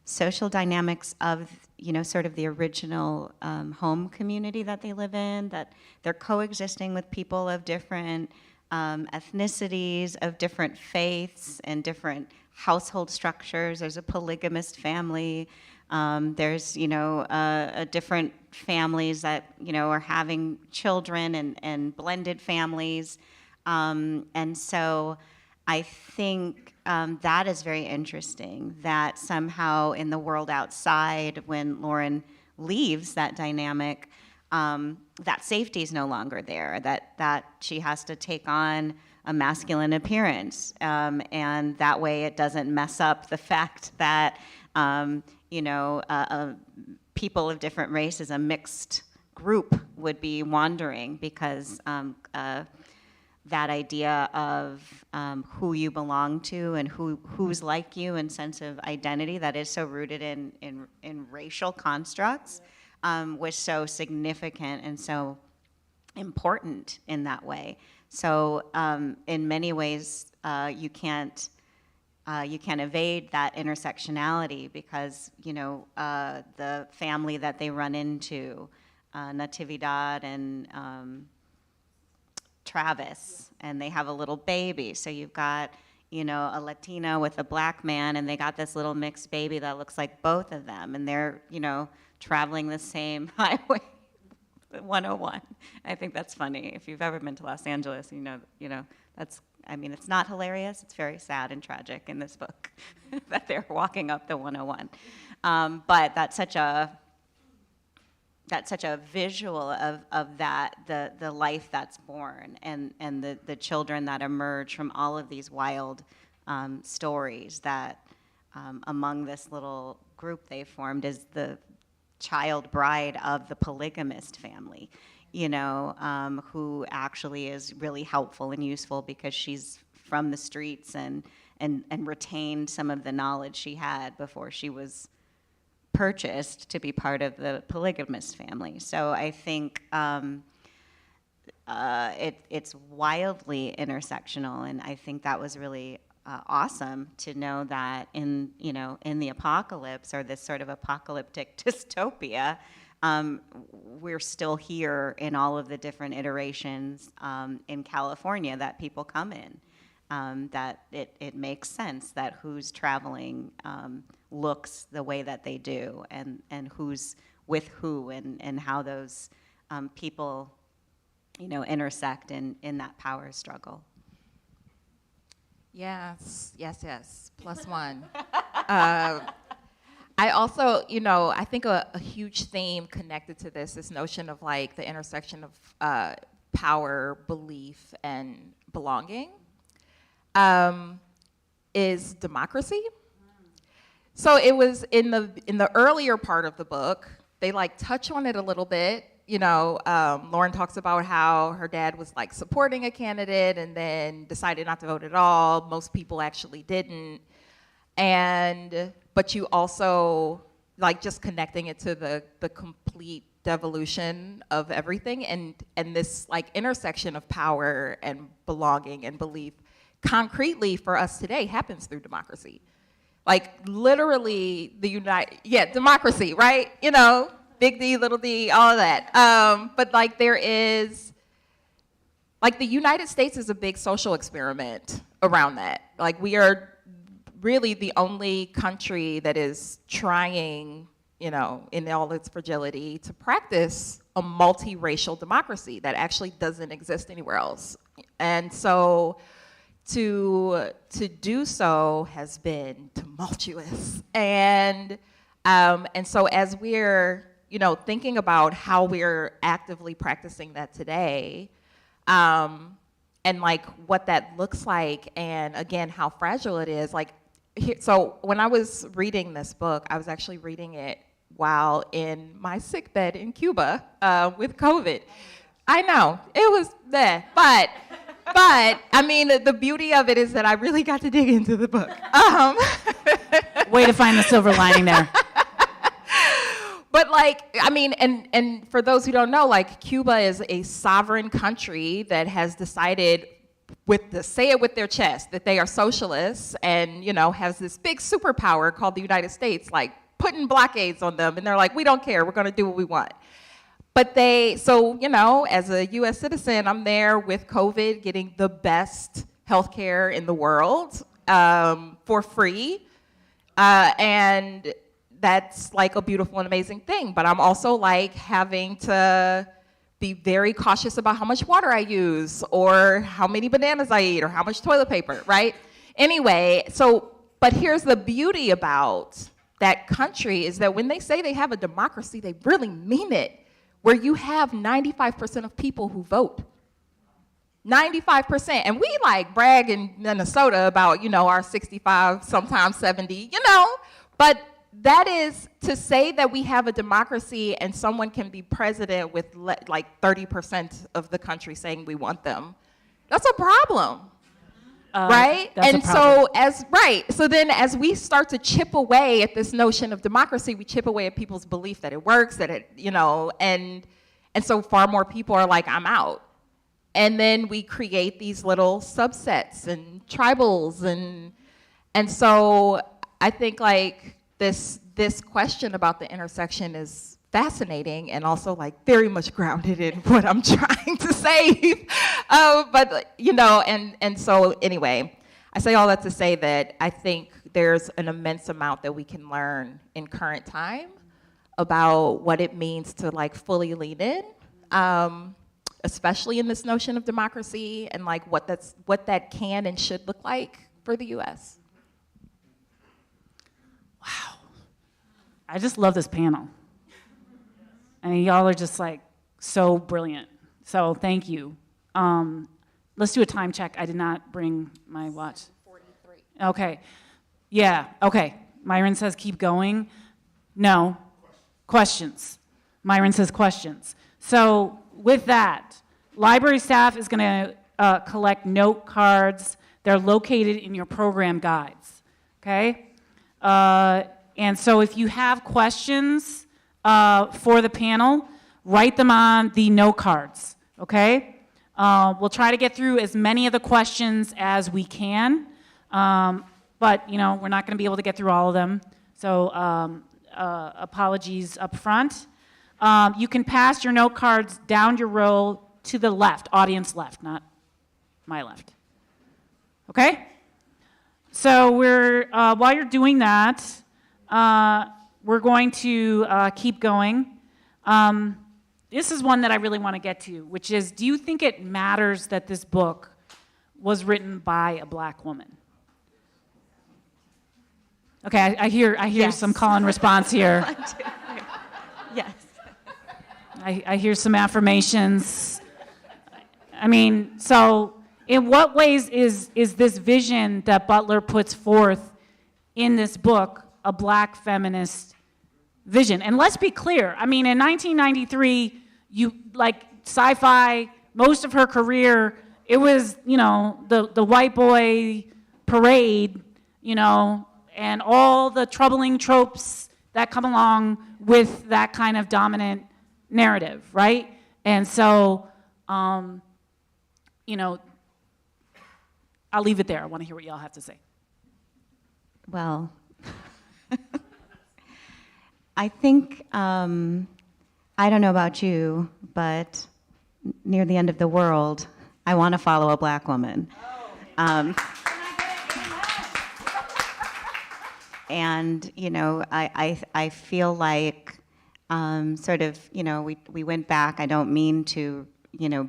social dynamics of, you know, sort of the original home community that they live in, that they're coexisting with people of different ethnicities, of different faiths and different household structures. There's a polygamist family. There's, you know, different families that, you know, are having children and blended families. And so I think that is very interesting, that somehow in the world outside, when Lauren leaves that dynamic, that safety is no longer there, that she has to take on a masculine appearance. And that way it doesn't mess up the fact that, you know, people of different races, a mixed group would be wandering, because that idea of who you belong to and who's like you and sense of identity that is so rooted in racial constructs was so significant and so important in that way. So in many ways, you can't evade that intersectionality, because, you know, the family that they run into, Natividad and Travis, and they have a little baby. So you've got, you know, a Latina with a black man, and they got this little mixed baby that looks like both of them, and they're, you know, traveling the same highway, 101. I think that's funny. If you've ever been to Los Angeles, you know that's, I mean, it's not hilarious. It's very sad and tragic in this book that they're walking up the 101. But that's such a visual of that, the life that's born, and the children that emerge from all of these wild stories, that among this little group they formed is the child bride of the polygamist family, you know, who actually is really helpful and useful because she's from the streets and retained some of the knowledge she had before she was purchased to be part of the polygamist family. So I think it's wildly intersectional, and I think that was really awesome to know that in the apocalypse, or this sort of apocalyptic dystopia, we're still here in all of the different iterations in California that people come in. That it makes sense that who's traveling looks the way that they do, and who's with who, and how those people, you know, intersect in that power struggle. Yes. +1. I also, you know, I think a huge theme connected to this notion of like the intersection of power, belief, and belonging is democracy. So it was in the earlier part of the book, they like touch on it a little bit. You know, Lauren talks about how her dad was like supporting a candidate and then decided not to vote at all. Most people actually didn't. But you also, like, just connecting it to the complete devolution of everything and this like intersection of power and belonging and belief concretely for us today happens through democracy. Like literally democracy, right? You know, big D, little d, all of that. But like there is, like the United States is a big social experiment around that. Like we are really the only country that is trying, you know, in all its fragility, to practice a multiracial democracy that actually doesn't exist anywhere else. And so to do so has been tumultuous. And so as we're, you know, thinking about how we're actively practicing that today, and like what that looks like, and again, how fragile it is, like, so when I was reading this book, I was actually reading it while in my sickbed in Cuba with COVID. I know, it was there, but I mean, the beauty of it is that I really got to dig into the book. Way to find the silver lining there. But like, I mean, and for those who don't know, like Cuba is a sovereign country that has decided say it with their chest, that they are socialists and, you know, has this big superpower called the United States, like putting blockades on them. And they're like, we don't care, we're gonna do what we want. But so, you know, as a US citizen, I'm there with COVID, getting the best healthcare in the world for free. And that's like a beautiful and amazing thing. But I'm also like having to be very cautious about how much water I use or how many bananas I eat or how much toilet paper, right? Anyway, but here's the beauty about that country is that when they say they have a democracy, they really mean it, where you have 95% of people who vote. 95%. And we like brag in Minnesota about, you know, our 65, sometimes 70, you know, but that is to say that we have a democracy and someone can be president with like 30% of the country saying we want them. That's a problem, right? And so so then as we start to chip away at this notion of democracy, we chip away at people's belief that it works, that it, you know, and so far more people are like, I'm out. And then we create these little subsets and tribals, and so I think like this question about the intersection is fascinating and also like very much grounded in what I'm trying to say. But you know, and so anyway, I say all that to say that I think there's an immense amount that we can learn in current time about what it means to like fully lean in, especially in this notion of democracy and like what that can and should look like for the US. Wow. I just love this panel. I mean, y'all are just like so brilliant. So thank you. Let's do a time check. I did not bring my watch. 43. Okay. Yeah, okay. Myron says keep going. No. Questions. Myron says questions. So with that, library staff is going to collect note cards. They're located in your program guides, okay? And so if you have questions for the panel, write them on the note cards, okay? We'll try to get through as many of the questions as we can, but you know, we're not gonna be able to get through all of them, so apologies up front. You can pass your note cards down your row to the left, audience left, not my left, okay? So while you're doing that, we're going to keep going. This is one that I really want to get to, which is, do you think it matters that this book was written by a black woman? Okay, I hear yes. Some call and response here. Yes. I hear some affirmations. I mean, so in what ways is this vision that Butler puts forth in this book a black feminist vision. And let's be clear, I mean, in 1993, sci-fi, most of her career, it was, the white boy parade, and all the troubling tropes that come along with that kind of dominant narrative, right? And so, I'll leave it there. I want to hear what y'all have to say. Well, I think, I don't know about you, but near the end of the world, I want to follow a black woman. And, I feel like we went back. I don't mean to,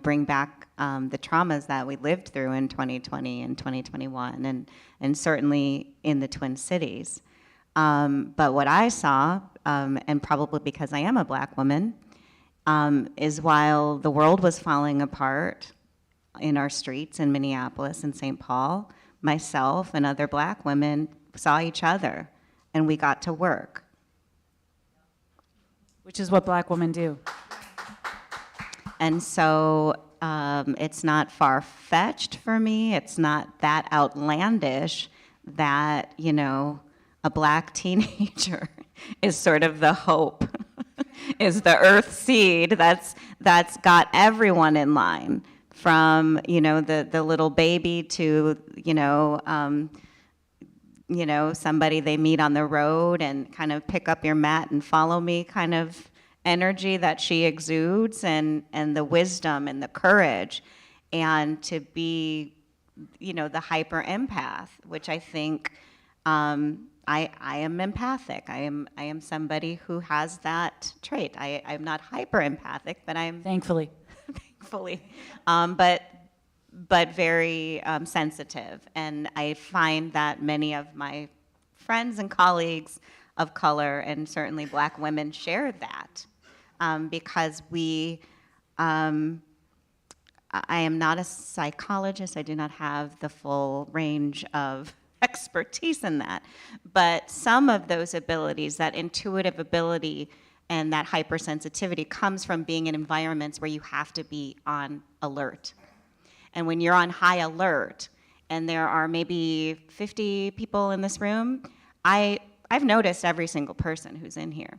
bring back the traumas that we lived through in 2020 and 2021 and certainly in the Twin Cities. But what I saw, and probably because I am a black woman, is while the world was falling apart in our streets in Minneapolis and St. Paul, myself and other black women saw each other, and we got to work. Which is what black women do. And so it's not far-fetched for me. It's not that outlandish that, a black teenager is sort of the hope, is the earth seed that's got everyone in line, from, the little baby to, somebody they meet on the road and kind of pick up your mat and follow me kind of energy that she exudes, and the wisdom and the courage, and to be, the hyper empath, which I think I am empathic. I am somebody who has that trait. I'm not hyper empathic, but I'm thankfully, but very sensitive. And I find that many of my friends and colleagues of color, and certainly black women, share that, because I am not a psychologist. I do not have the full range of expertise in that, but some of those abilities, that intuitive ability and that hypersensitivity, comes from being in environments where you have to be on alert. And when you're on high alert, and there are maybe 50 people in this room, I've noticed every single person who's in here,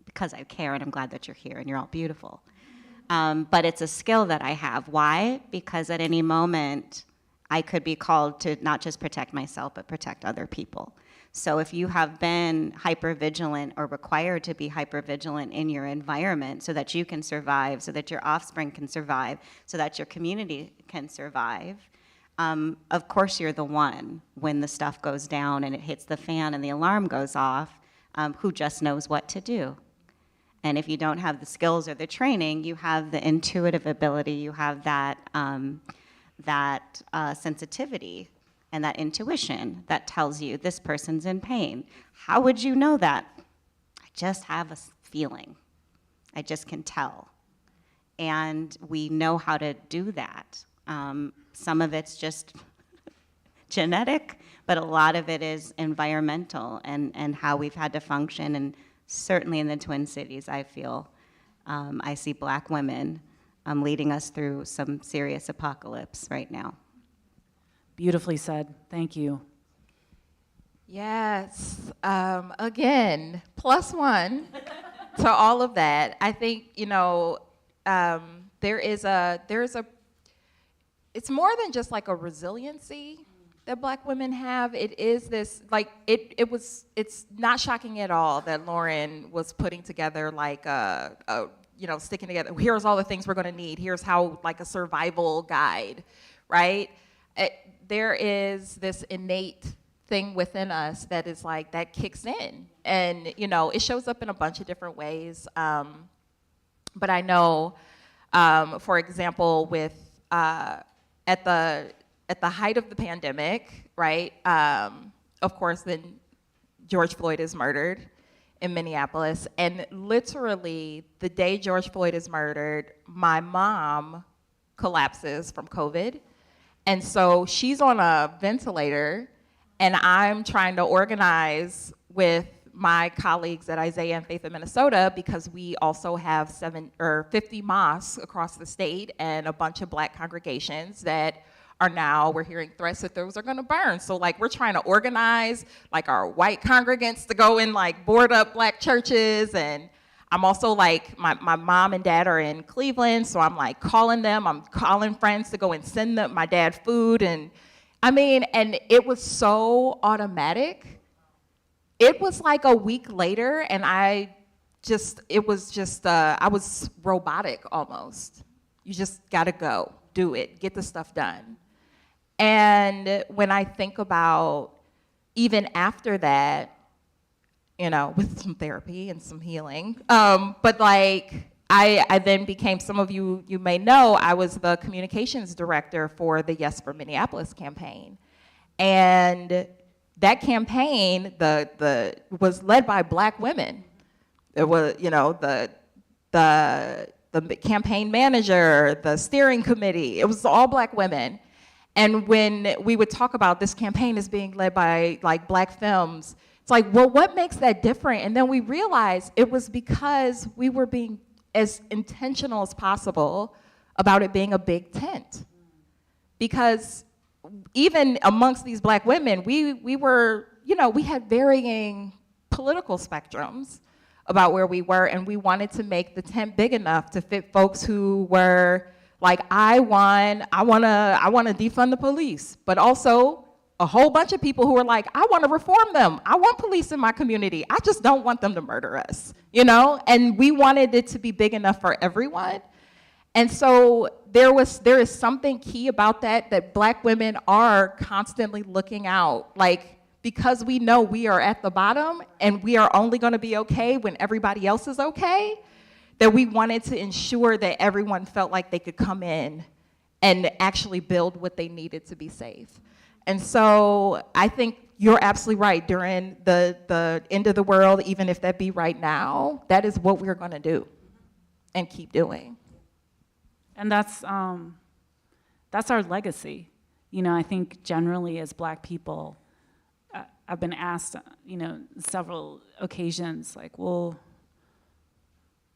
because I care, and I'm glad that you're here, and you're all beautiful. But it's a skill that I have. Why? Because at any moment, I could be called to not just protect myself, but protect other people. So if you have been hypervigilant or required to be hypervigilant in your environment so that you can survive, so that your offspring can survive, so that your community can survive, of course you're the one, when the stuff goes down and it hits the fan and the alarm goes off, who just knows what to do. And if you don't have the skills or the training, you have the intuitive ability, you have that sensitivity and that intuition that tells you this person's in pain. How would you know that? I just have a feeling. I just can tell. And we know how to do that. Some of it's just genetic, but a lot of it is environmental and how we've had to function. And certainly in the Twin Cities, I feel I see black women leading us through some serious apocalypse right now. Beautifully said. Thank you. Yes. Again, +1 to all of that. I think, there is a, it's more than just like a resiliency that black women have. It is this, it's not shocking at all that Lauren was putting together like sticking together, here's all the things we're gonna need, here's how, like a survival guide, right? There is this innate thing within us that is like, that kicks in. And, it shows up in a bunch of different ways. But I know, for example, with, at the height of the pandemic, right? Of course, then George Floyd is murdered in Minneapolis. And literally, the day George Floyd is murdered, my mom collapses from COVID. And so she's on a ventilator, And I'm trying to organize with my colleagues at Isaiah and Faith of Minnesota, because we also have 50 mosques across the state and a bunch of black congregations that are now, we're hearing threats that those are gonna burn. So like, we're trying to organize like our white congregants to go and like board up black churches. And I'm also like, my mom and dad are in Cleveland, so I'm like calling them, I'm calling friends to go and send them, my dad food. And I mean, and it was so automatic. It was like a week later, and I was robotic almost. You just gotta go, do it, get the stuff done. And when I think about even after that, you know, with some therapy and some healing, but like, I then became, some of you may know, I was the communications director for the Yes for Minneapolis campaign. And that campaign, was led by black women. It was, you know, the campaign manager, the steering committee, it was all black women. And when we would talk about this campaign as being led by like black femmes, it's like, well, what makes that different? And then we realized it was because we were being as intentional as possible about it being a big tent. Because even amongst these black women, we were, you know, we had varying political spectrums about where we were, and we wanted to make the tent big enough to fit folks who were like, I want to defund the police, but also a whole bunch of people who are like, I want to reform them. I want police in my community. I just don't want them to murder us, you know? And we wanted it to be big enough for everyone. And so there is something key about that black women are constantly looking out, like, because we know we are at the bottom and we are only gonna be okay when everybody else is okay, that we wanted to ensure that everyone felt like they could come in and actually build what they needed to be safe. And so I think you're absolutely right. During the end of the world, even if that be right now, that is what we're gonna do and keep doing. And that's our legacy. You know, I think generally as black people, I've been asked, you know, several occasions, like, well,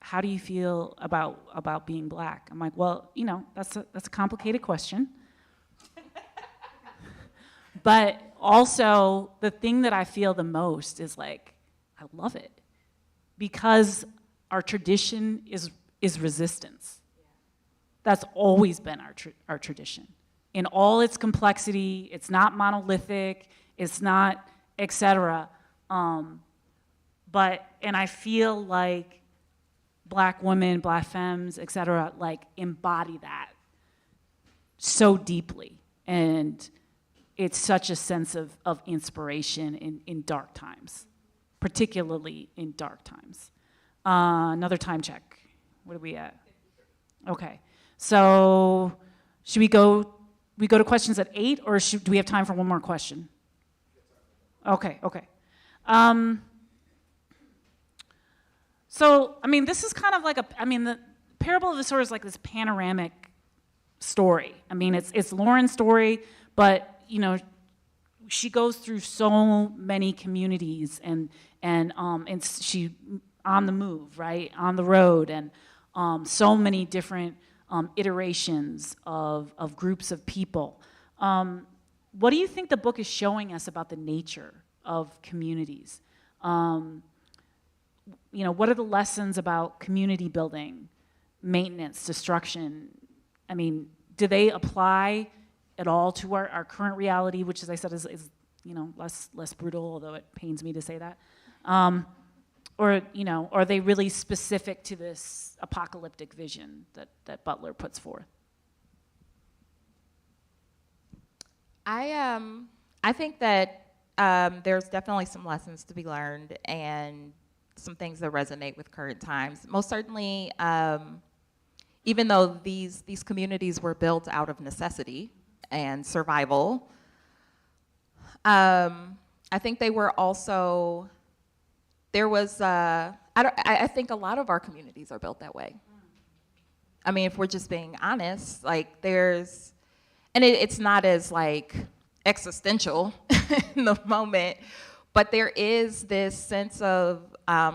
how do you feel about being black? I'm like, well, you know, that's a complicated question. But also, the thing that I feel the most is like, I love it. Because our tradition is resistance. That's always been our tradition. In all its complexity, it's not monolithic, it's not, et cetera. And I feel like black women, black femmes, et cetera, like embody that so deeply. And it's such a sense of inspiration in dark times, particularly in dark times. Another time check. What are we at? Okay. So should we go to questions at 8, or do we have time for one more question? Okay. So, I mean, this is kind of like the parable of the sower is like this panoramic story. I mean, it's Lauren's story, but, you know, she goes through so many communities and she on the move, right? On the road, and so many different iterations of groups of people. What do you think the book is showing us about the nature of communities? You know, what are the lessons about community building, maintenance, destruction? I mean, do they apply at all to our current reality, which, as I said, is you know, less brutal, although it pains me to say that? Or, you know, are they really specific to this apocalyptic vision that Butler puts forth? I think that there's definitely some lessons to be learned and some things that resonate with current times. Most certainly, even though these communities were built out of necessity and survival, I think they were also, there was, I think a lot of our communities are built that way. I mean, if we're just being honest, like and it's not as like existential in the moment. But there is this sense of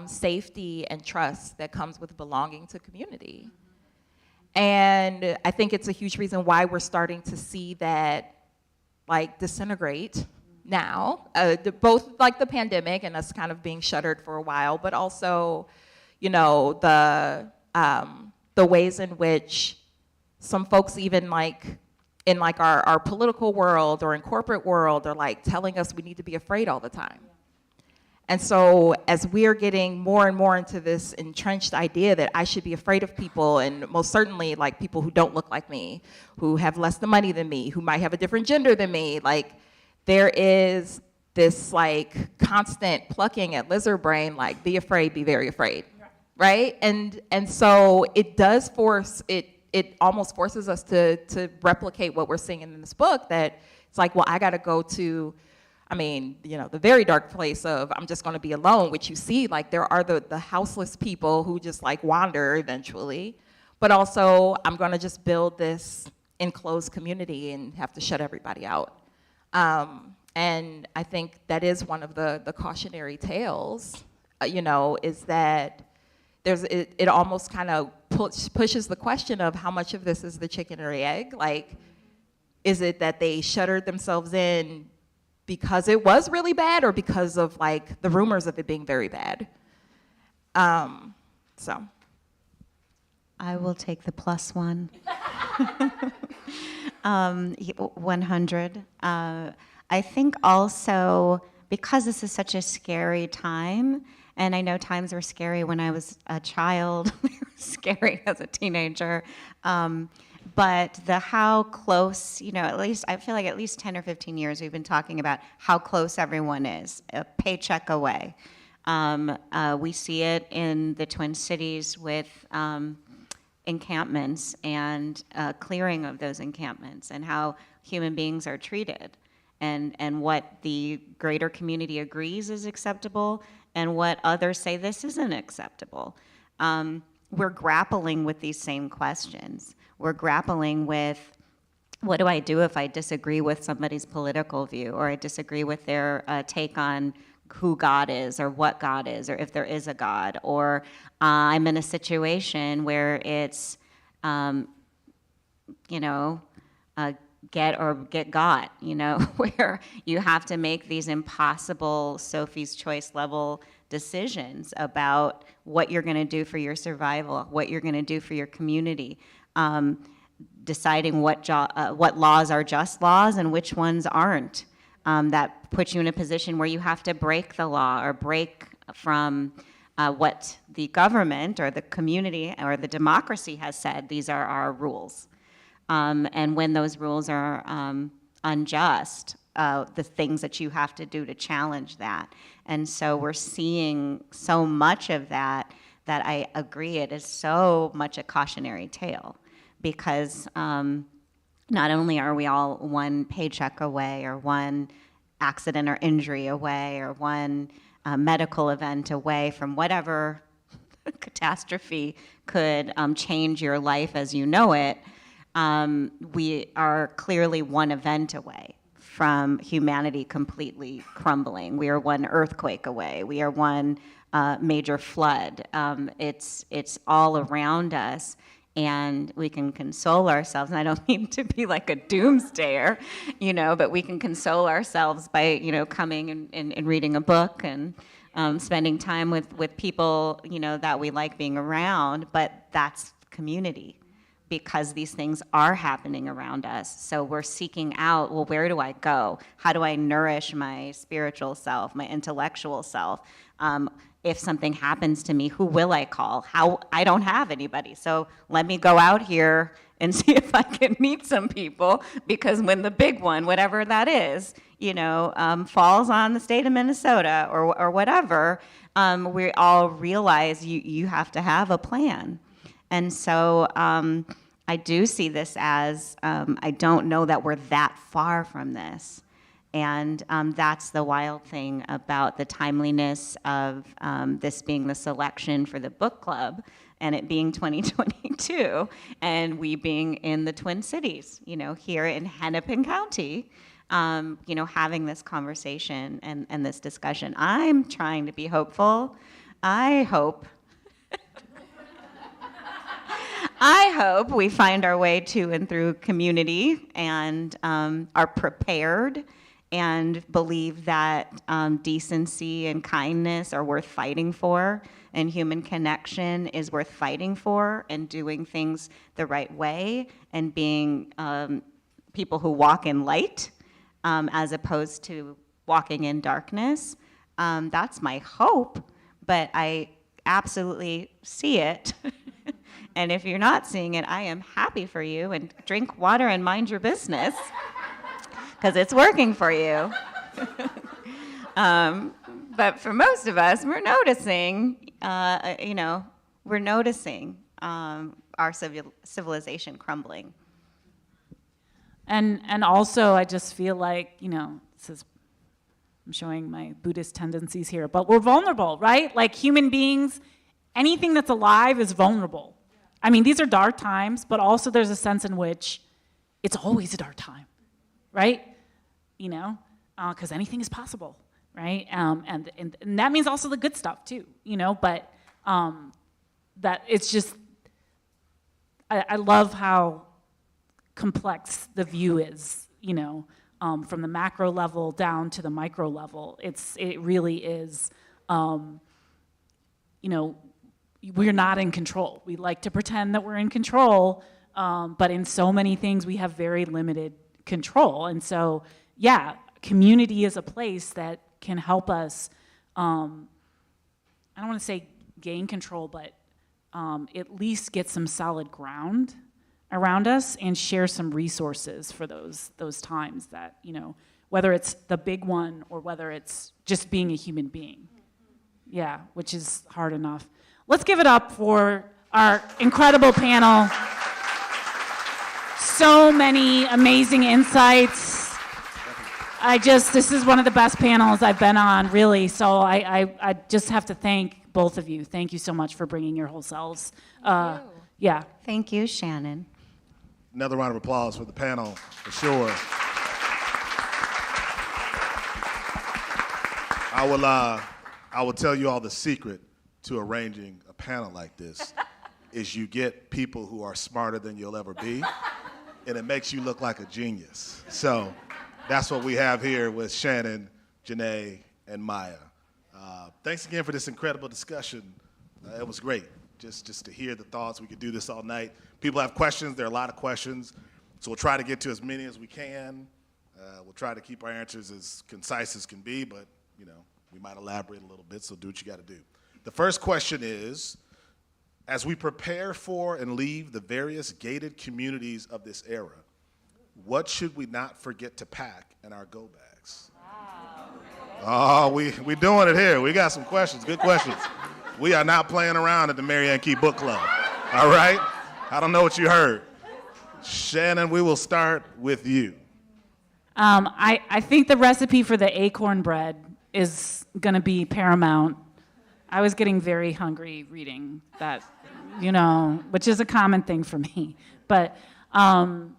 safety and trust that comes with belonging to community. And I think it's a huge reason why we're starting to see that like disintegrate now, both like the pandemic and us kind of being shuttered for a while, but also, you know, the ways in which some folks even like in like our political world or in corporate world are like telling us we need to be afraid all the time. And so as we're getting more and more into this entrenched idea that I should be afraid of people, and most certainly like people who don't look like me, who have less the money than me, who might have a different gender than me, like there is this like constant plucking at lizard brain, like be afraid, be very afraid, right? And so it does force, it almost forces us to replicate what we're seeing in this book, that it's like, well, I gotta go to, I mean, you know, the very dark place of I'm just gonna be alone, which you see, like there are the houseless people who just like wander eventually, but also I'm gonna just build this enclosed community and have to shut everybody out. And I think that is one of the cautionary tales, you know, is that it almost kind of pushes the question of how much of this is the chicken or egg. Like, is it that they shuttered themselves in because it was really bad, or because of like the rumors of it being very bad? So. I will take the plus one. 100. I think also because this is such a scary time, and I know times were scary when I was a child, they were scary as a teenager, but the how close, you know, at least, I feel like at least 10 or 15 years we've been talking about how close everyone is, a paycheck away. We see it in the Twin Cities with encampments and clearing of those encampments, and how human beings are treated, and what the greater community agrees is acceptable and what others say this isn't acceptable. We're grappling with these same questions. We're grappling with, what do I do if I disagree with somebody's political view, or I disagree with their take on who God is, or what God is, or if there is a God, or I'm in a situation where it's, you know, get or get got, you know, where you have to make these impossible Sophie's Choice level decisions about what you're going to do for your survival, what you're going to do for your community, deciding what laws are just laws and which ones aren't. That puts you in a position where you have to break the law or break from what the government or the community or the democracy has said, these are our rules. And when those rules are unjust, the things that you have to do to challenge that. And so we're seeing so much of that I agree it is so much a cautionary tale, because not only are we all one paycheck away, or one accident or injury away, or one medical event away from whatever catastrophe could change your life as you know it, we are clearly one event away from humanity completely crumbling. We are one earthquake away. We are one major flood. It's all around us, and we can console ourselves. And I don't mean to be like a doomsdayer, you know, but we can console ourselves by, you know, coming and reading a book and spending time with people, you know, that we like being around. But that's community, because these things are happening around us. So we're seeking out, well, where do I go? How do I nourish my spiritual self, my intellectual self? If something happens to me, who will I call? I don't have anybody. So let me go out here and see if I can meet some people, because when the big one, whatever that is, you know, falls on the state of Minnesota or whatever, we all realize you have to have a plan. And so I do see this as, I don't know that we're that far from this. And that's the wild thing about the timeliness of this being the selection for the book club, and it being 2022, and we being in the Twin Cities, you know, here in Hennepin County, having this conversation and this discussion. I'm trying to be hopeful. I hope we find our way to and through community and are prepared and believe that decency and kindness are worth fighting for, and human connection is worth fighting for, and doing things the right way, and being people who walk in light as opposed to walking in darkness. That's my hope, but I absolutely see it. And if you're not seeing it, I am happy for you, and drink water and mind your business, because it's working for you. But for most of us, we're noticing, we're noticing our civilization crumbling. And also, I just feel like, this is, I'm showing my Buddhist tendencies here, but we're vulnerable, right? Like human beings, anything that's alive is vulnerable. I mean, these are dark times, but also there's a sense in which it's always a dark time, right? Because anything is possible, right? And that means also the good stuff too, but that it's just, I love how complex the view is, from the macro level down to the micro level. It really is, we're not in control. We like to pretend that we're in control, but in so many things we have very limited control. And so, yeah, community is a place that can help us, I don't want to say gain control, but at least get some solid ground around us and share some resources for those times that, whether it's the big one or whether it's just being a human being. Yeah, which is hard enough. Let's give it up for our incredible panel. So many amazing insights. This is one of the best panels I've been on, really. So I just have to thank both of you. Thank you so much for bringing your whole selves. Yeah. Thank you, Shannon. Another round of applause for the panel, for sure. I will tell you all the secret to arranging a panel like this is you get people who are smarter than you'll ever be, and it makes you look like a genius. So that's what we have here with Shannon, JaNaé, and Maya. Thanks again for this incredible discussion. It was great just to hear the thoughts. We could do this all night. People have questions. There are a lot of questions. So we'll try to get to as many as we can. We'll try to keep our answers as concise as can be, but we might elaborate a little bit, so do what you got to do. The first question is, as we prepare for and leave the various gated communities of this era, what should we not forget to pack in our go bags? Wow. Oh, we doing it here. We got some questions, good questions. We are not playing around at the Marianne Key Book Club, all right? I don't know what you heard. Shannon, we will start with you. I think the recipe for the acorn bread is going to be paramount. I was getting very hungry reading that, which is a common thing for me. But, and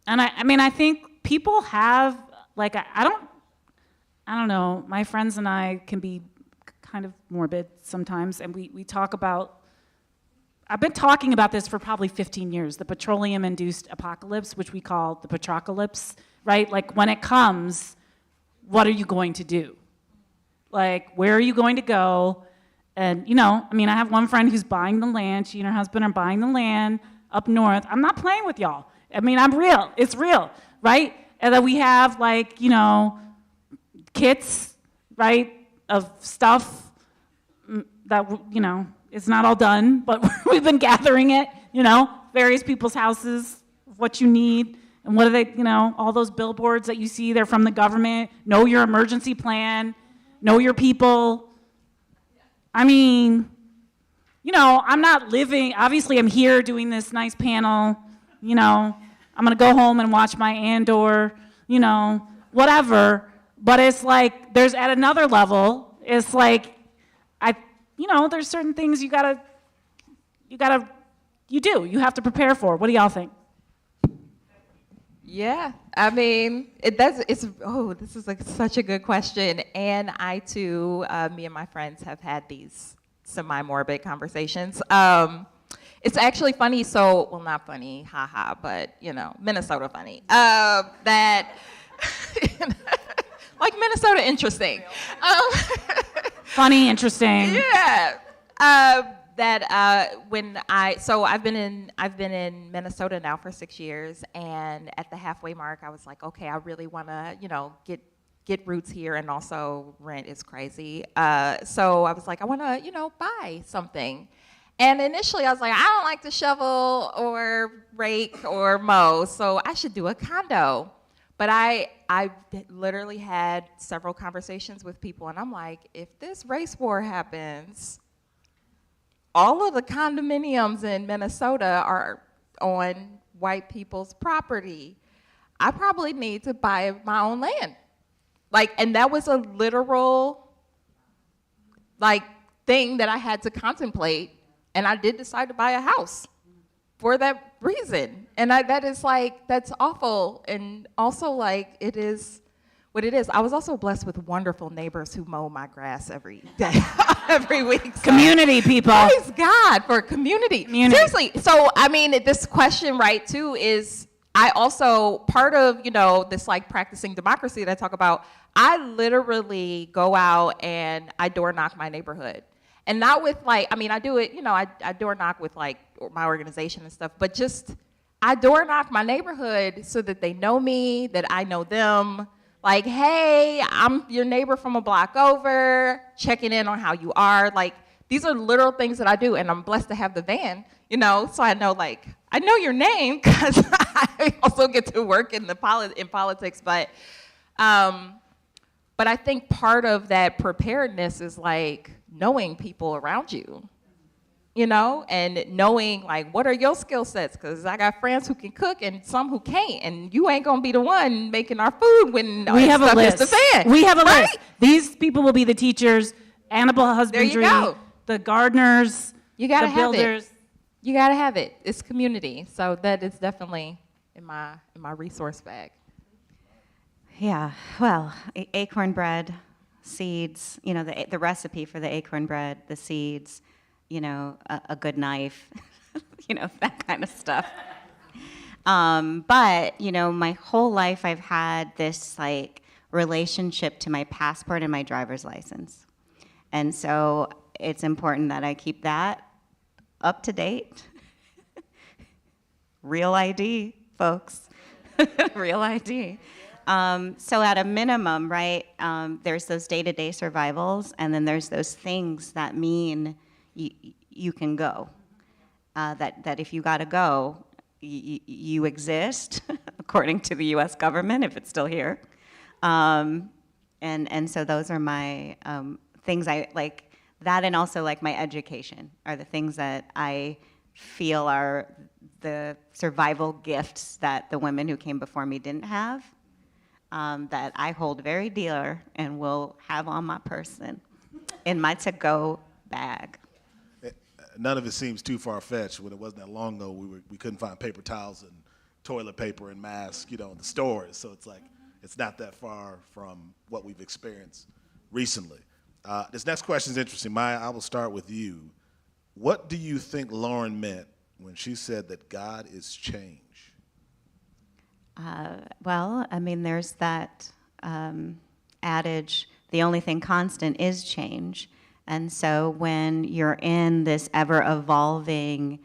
I think people have, like, I don't know, my friends and I can be kind of morbid sometimes, and we talk about, I've been talking about this for probably 15 years, the petroleum-induced apocalypse, which we call the petrocalypse, right? Like, when it comes, what are you going to do? Like, where are you going to go? And, I have one friend who's buying the land. She and her husband are buying the land up north. I'm not playing with y'all. I'm real. It's real, right? And then we have, like, kits, right, of stuff that, it's not all done, but we've been gathering it, various people's houses, what you need. And what are they, all those billboards that you see, they're from the government. Know your emergency plan. Know your people. I'm not living, obviously I'm here doing this nice panel, I'm gonna go home and watch my Andor, whatever. But it's like, there's at another level, it's like, there's certain things you have to prepare for. What do y'all think? Yeah, I mean, this is like such a good question. And I too, me and my friends have had these semi-morbid conversations. It's actually funny, well, not funny, haha, but, Minnesota funny. That, like Minnesota interesting. Funny, interesting. Yeah. I've been in Minnesota now for 6 years, and at the halfway mark, I was like, okay, I really want to, get roots here, and also rent is crazy. So I was like, I want to, buy something. And initially, I was like, I don't like to shovel or rake or mow, so I should do a condo. But I literally had several conversations with people, and I'm like, if this race war happens, all of the condominiums in Minnesota are on white people's property. I probably need to buy my own land. And that was a literal, thing that I had to contemplate, and I did decide to buy a house for that reason. And that's awful, and also, it is what it is. I was also blessed with wonderful neighbors who mow my grass every day, every week. So Community, people. Praise God for community. Seriously. So, I mean, this question, right, too, is I also, part of, this practicing democracy that I talk about, I literally go out and I door knock my neighborhood. And not with I do it, I door knock with my organization and stuff, but just I door knock my neighborhood so that they know me, that I know them. Hey, I'm your neighbor from a block over, checking in on how you are. These are little things that I do, and I'm blessed to have the van, so I know, I know your name because I also get to work in politics, but I think part of that preparedness is, knowing people around you, and knowing, what are your skill sets? Because I got friends who can cook and some who can't, and you ain't going to be the one making our food when we have a list. The fan. We have a right? list. These people will be the teachers, animal husbandry, there you go. The gardeners, you gotta the have builders. It. You got to have it. It's community. So that is definitely in my resource bag. Yeah, well, acorn bread, seeds, the recipe for the acorn bread, the seeds, a good knife, that kind of stuff. But, my whole life I've had this, relationship to my passport and my driver's license. And so it's important that I keep that up to date. Real ID, folks. Real ID. So at a minimum, right, there's those day-to-day survivals, and then there's those things that mean you can go. That if you gotta go, you exist, according to the U.S. government, if it's still here. And so those are my things I like. That and also my education are the things that I feel are the survival gifts that the women who came before me didn't have. That I hold very dear and will have on my person in my to-go bag. None of it seems too far-fetched. When it wasn't that long ago, we couldn't find paper towels and toilet paper and masks, in the stores. So it's not that far from what we've experienced recently. This next question is interesting. Maya, I will start with you. What do you think Lauren meant when she said that God is change? Well, there's that adage, the only thing constant is change. And so when you're in this ever-evolving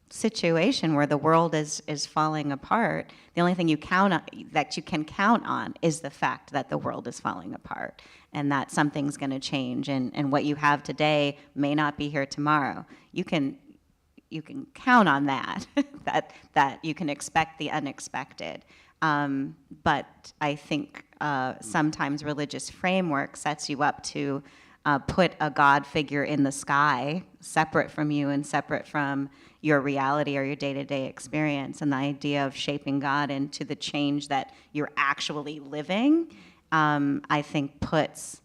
situation where the world is falling apart, the only thing you can count on is the fact that the world is falling apart and that something's going to change, and what you have today may not be here tomorrow. You can count on that, that you can expect the unexpected. But I think sometimes religious framework sets you up to put a God figure in the sky, separate from you and separate from your reality or your day-to-day experience. And the idea of shaping God into the change that you're actually living, I think puts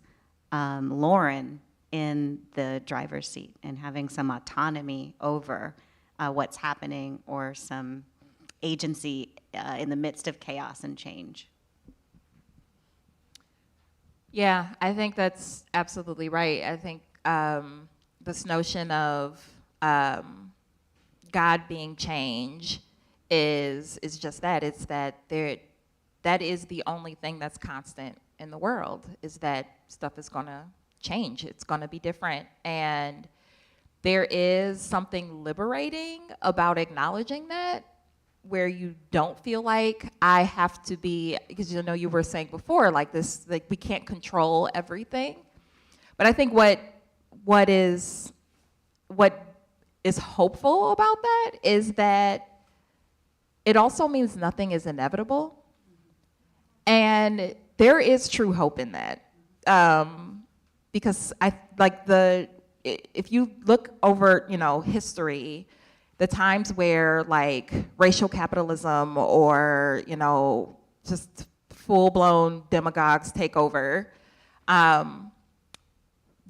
Lauren in the driver's seat and having some autonomy over what's happening, or some agency in the midst of chaos and change. Yeah, I think that's absolutely right. I think this notion of God being change is just that. It's that that is the only thing that's constant in the world, is that stuff is going to change. It's going to be different. And there is something liberating about acknowledging that, where you don't feel like I have to be, because you were saying before, like this, like we can't control everything. But I think what is hopeful about that is that it also means nothing is inevitable. And there is true hope in that. Because if you look over, history, the times where like racial capitalism or, just full-blown demagogues take over,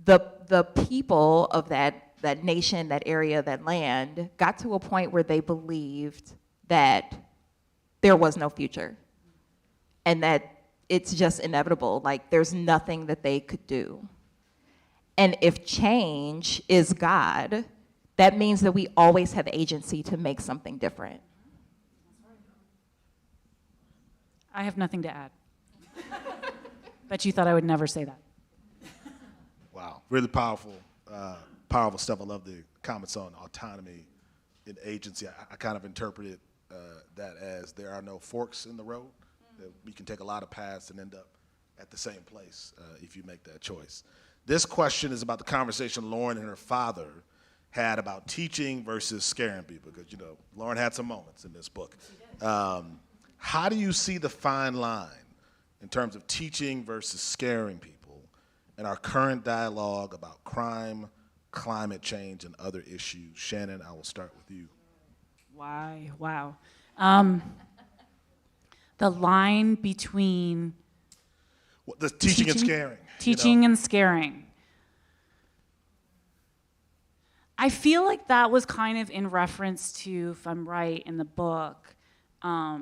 the people of that nation, that area, that land got to a point where they believed that there was no future and that it's just inevitable, like there's nothing that they could do. And if change is God, that means that we always have agency to make something different. I have nothing to add. Bet you thought I would never say that. Wow, really powerful, powerful stuff. I love the comments on autonomy and agency. I kind of interpreted that as there are no forks in the road. That we can take a lot of paths and end up at the same place if you make that choice. This question is about the conversation Lauren and her father had about teaching versus scaring people, because Lauren had some moments in this book. How do you see the fine line in terms of teaching versus scaring people in our current dialogue about crime, climate change, and other issues? Shannon, I will start with you. Wow. The line between the teaching and scaring. Teaching and scaring. I feel like that was kind of in reference to, if I'm right, in the book. I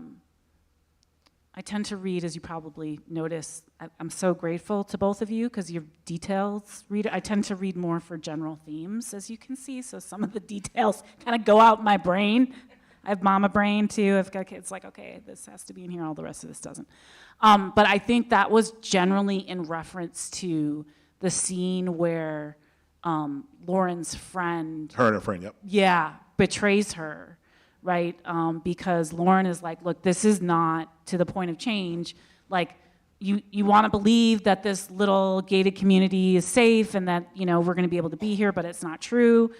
tend to read, as you probably notice, I'm so grateful to both of you because you're details reader. I tend to read more for general themes, as you can see, so some of the details kind of go out my brain. I have mama brain too. I've got kids like, okay, this has to be in here, all the rest of this doesn't. But I think that was generally in reference to the scene where Lauren's friend... Her and her friend, yep. Yeah, betrays her, right? Because Lauren is like, look, this is not to the point of change. Like, you want to believe that this little gated community is safe and that, we're going to be able to be here, but it's not true.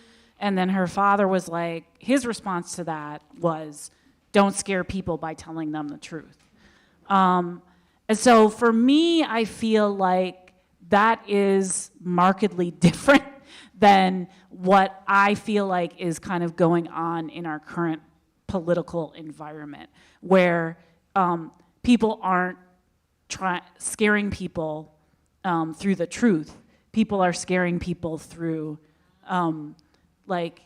And then her father was like, his response to that was, don't scare people by telling them the truth. And so for me, I feel like that is markedly different than what I feel like is kind of going on in our current political environment, where people aren't scaring people through the truth. People are scaring people through like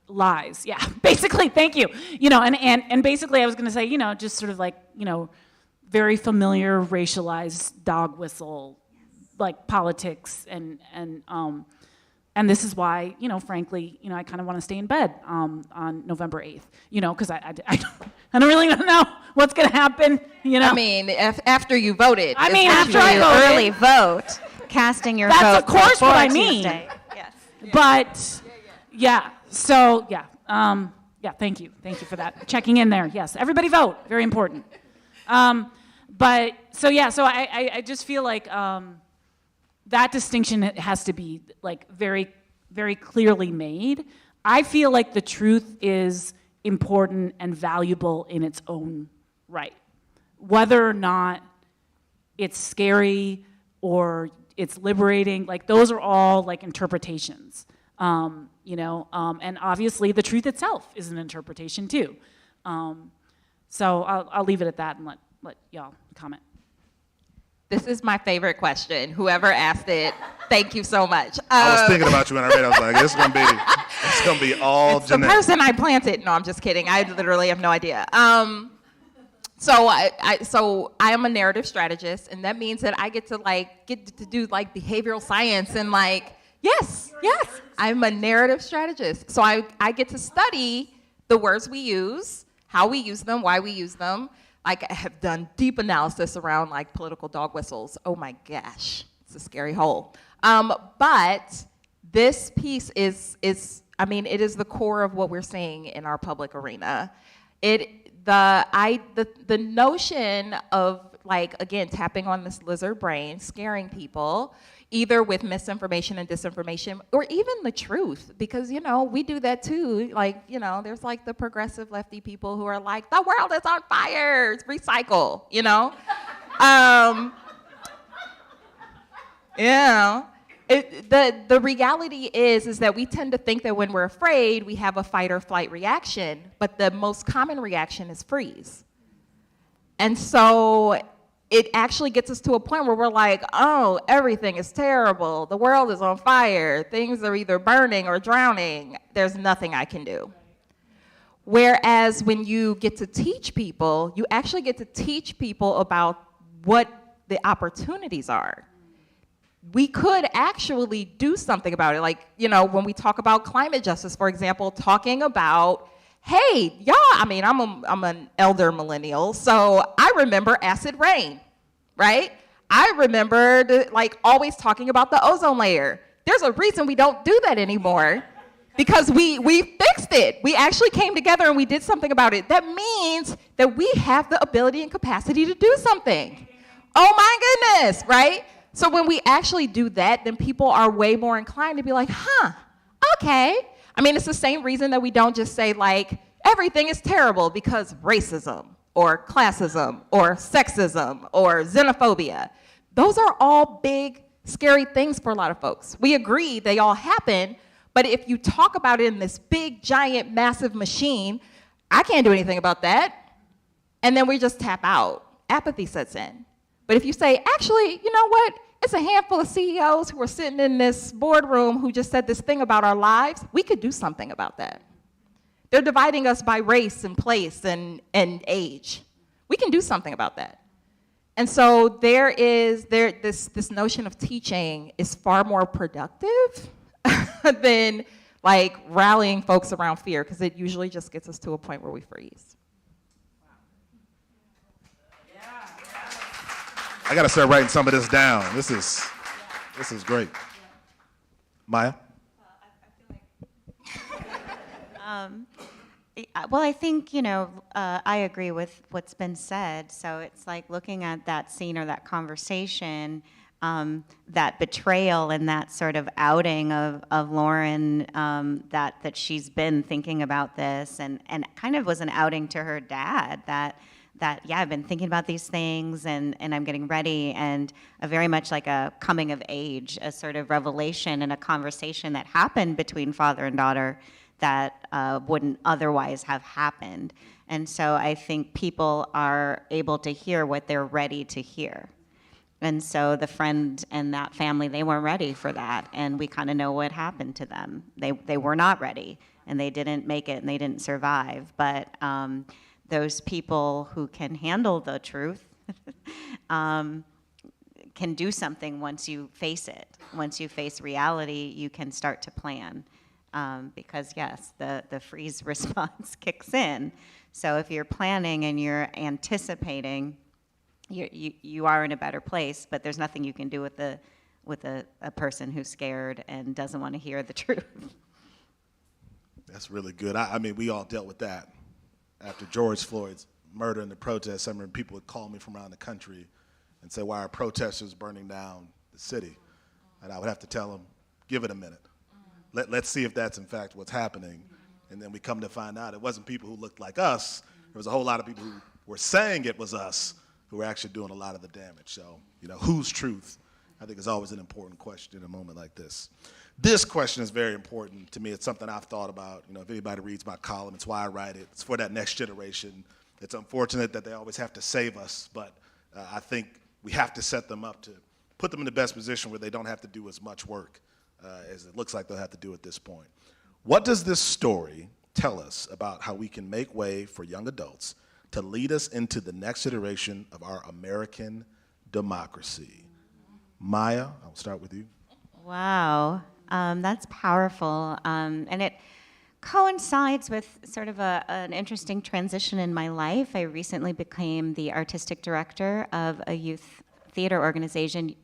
lies. Yeah, basically, thank you. And basically I was gonna say, just sort of like, very familiar racialized dog whistle, like politics and this is why, frankly, I kind of want to stay in bed on November 8th, because I don't really know what's going to happen, I mean, after you voted. I mean, after I voted. Early vote, casting your vote. That's of course what I mean. Tuesday. Yes. But, yeah, so, yeah. Yeah, thank you. Thank you for that. Checking in there. Yes, everybody vote. Very important. But, so, yeah, so I just feel like that distinction has to be like very, very clearly made. I feel like the truth is important and valuable in its own right. Whether or not it's scary or it's liberating, like those are all like interpretations, and obviously the truth itself is an interpretation too. So I'll leave it at that and let y'all comment. This is my favorite question. Whoever asked it, thank you so much. I was thinking about you when I read it. I was like, it's gonna be all it's the JaNaé. person I planted. No, I'm just kidding. I literally have no idea. So I am a narrative strategist, and that means that I get to do like behavioral science and like, yes, I'm a narrative strategist. So I get to study the words we use, how we use them, why we use them. Like, I have done deep analysis around like political dog whistles. Oh my gosh, it's a scary hole. But this piece is it is the core of what we're seeing in our public arena. The notion of, like, again, tapping on this lizard brain, scaring people, either with misinformation and disinformation, or even the truth, because, we do that too. Like, there's like the progressive lefty people who are like, the world is on fire, recycle, The reality is that we tend to think that when we're afraid, we have a fight or flight reaction, but the most common reaction is freeze. And so it actually gets us to a point where we're like, oh, everything is terrible. The world is on fire. Things are either burning or drowning. There's nothing I can do. Whereas when you get to teach people, you actually get to teach people about what the opportunities are. We could actually do something about it. Like, when we talk about climate justice, for example, talking about, hey, y'all, I'm an elder millennial, so I remember acid rain, right? I remember always talking about the ozone layer. There's a reason we don't do that anymore, because we fixed it. We actually came together and we did something about it. That means that we have the ability and capacity to do something. Oh my goodness, right? So when we actually do that, then people are way more inclined to be like, okay. It's the same reason that we don't just say, like, everything is terrible because racism or classism or sexism or xenophobia. Those are all big, scary things for a lot of folks. We agree they all happen, but if you talk about it in this big, giant, massive machine, I can't do anything about that. And then we just tap out. Apathy sets in. But if you say, actually, you know what? It's a handful of CEOs who are sitting in this boardroom who just said this thing about our lives. We could do something about that. They're dividing us by race and place and age. We can do something about that. And so this notion of teaching is far more productive than like rallying folks around fear, because it usually just gets us to a point where we freeze. I got to start writing some of this down. This is great. Maya? Well, I think, I agree with what's been said. So it's like looking at that scene or that conversation, that betrayal and that sort of outing of Lauren, that she's been thinking about this, and kind of was an outing to her dad that yeah, I've been thinking about these things and I'm getting ready, and a very much like a coming of age, a sort of revelation and a conversation that happened between father and daughter that wouldn't otherwise have happened. And so I think people are able to hear what they're ready to hear. And so the friend and that family, they weren't ready for that, and we kind of know what happened to them. They were not ready, and they didn't make it, and they didn't survive. But those people who can handle the truth can do something once you face it. Once you face reality, you can start to plan. Because yes, the freeze response kicks in. So if you're planning and you're anticipating, you are in a better place, but there's nothing you can do with a person who's scared and doesn't want to hear the truth. That's really good. I mean, we all dealt with that. After George Floyd's murder and the protests, I remember people would call me from around the country and say, why are protesters burning down the city? And I would have to tell them, give it a minute. Let's see if that's in fact what's happening. And then we come to find out it wasn't people who looked like us. There was a whole lot of people who were saying it was us who were actually doing a lot of the damage. So, whose truth, I think, is always an important question in a moment like this. This question is very important to me. It's something I've thought about. If anybody reads my column, it's why I write it. It's for that next generation. It's unfortunate that they always have to save us, but I think we have to set them up to put them in the best position where they don't have to do as much work as it looks like they'll have to do at this point. What does this story tell us about how we can make way for young adults to lead us into the next iteration of our American democracy? Maya, I'll start with you. Wow, that's powerful. And it coincides with sort of an interesting transition in my life. I recently became the artistic director of a youth theater organization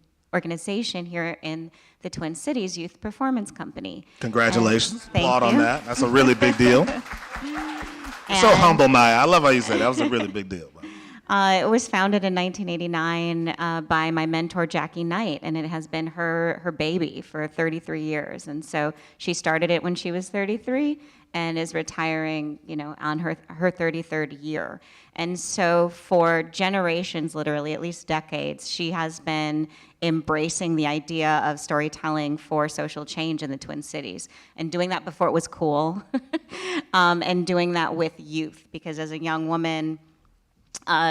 here in the Twin Cities, Youth Performance Company. Congratulations. Thank Applaud on you. that. That's a really big deal. You're so humble, Maya. I love how you said that was a really big deal. It was founded in 1989 by my mentor, Jackie Knight, and it has been her baby for 33 years. And so she started it when she was 33 and is retiring, on her 33rd year. And so for generations, literally, at least decades, she has been embracing the idea of storytelling for social change in the Twin Cities and doing that before it was cool and doing that with youth, because as a young woman,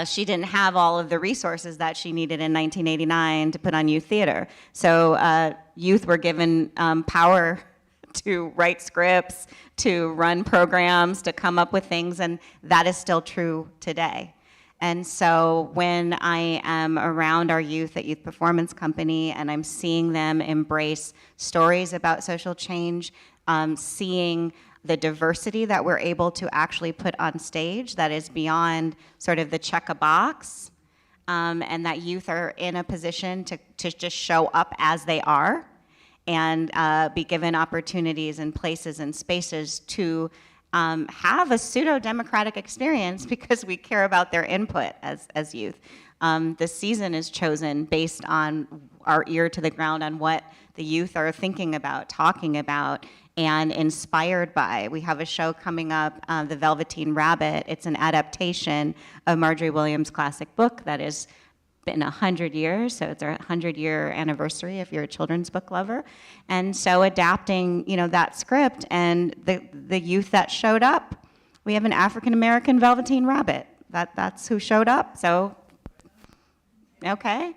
she didn't have all of the resources that she needed in 1989 to put on youth theater. So youth were given power to write scripts, to run programs, to come up with things, and that is still true today. And so when I am around our youth at Youth Performance Company and I'm seeing them embrace stories about social change, seeing the diversity that we're able to actually put on stage that is beyond sort of the check a box, and that youth are in a position to just show up as they are and be given opportunities and places and spaces to have a pseudo-democratic experience because we care about their input as youth. The season is chosen based on our ear to the ground on what the youth are thinking about, talking about, and inspired by. We have a show coming up, The Velveteen Rabbit. It's an adaptation of Marjorie Williams' classic book that has been 100 years, so it's our 100-year anniversary if you're a children's book lover. And so adapting, that script and the youth that showed up, we have an African-American Velveteen Rabbit. That's who showed up, so okay.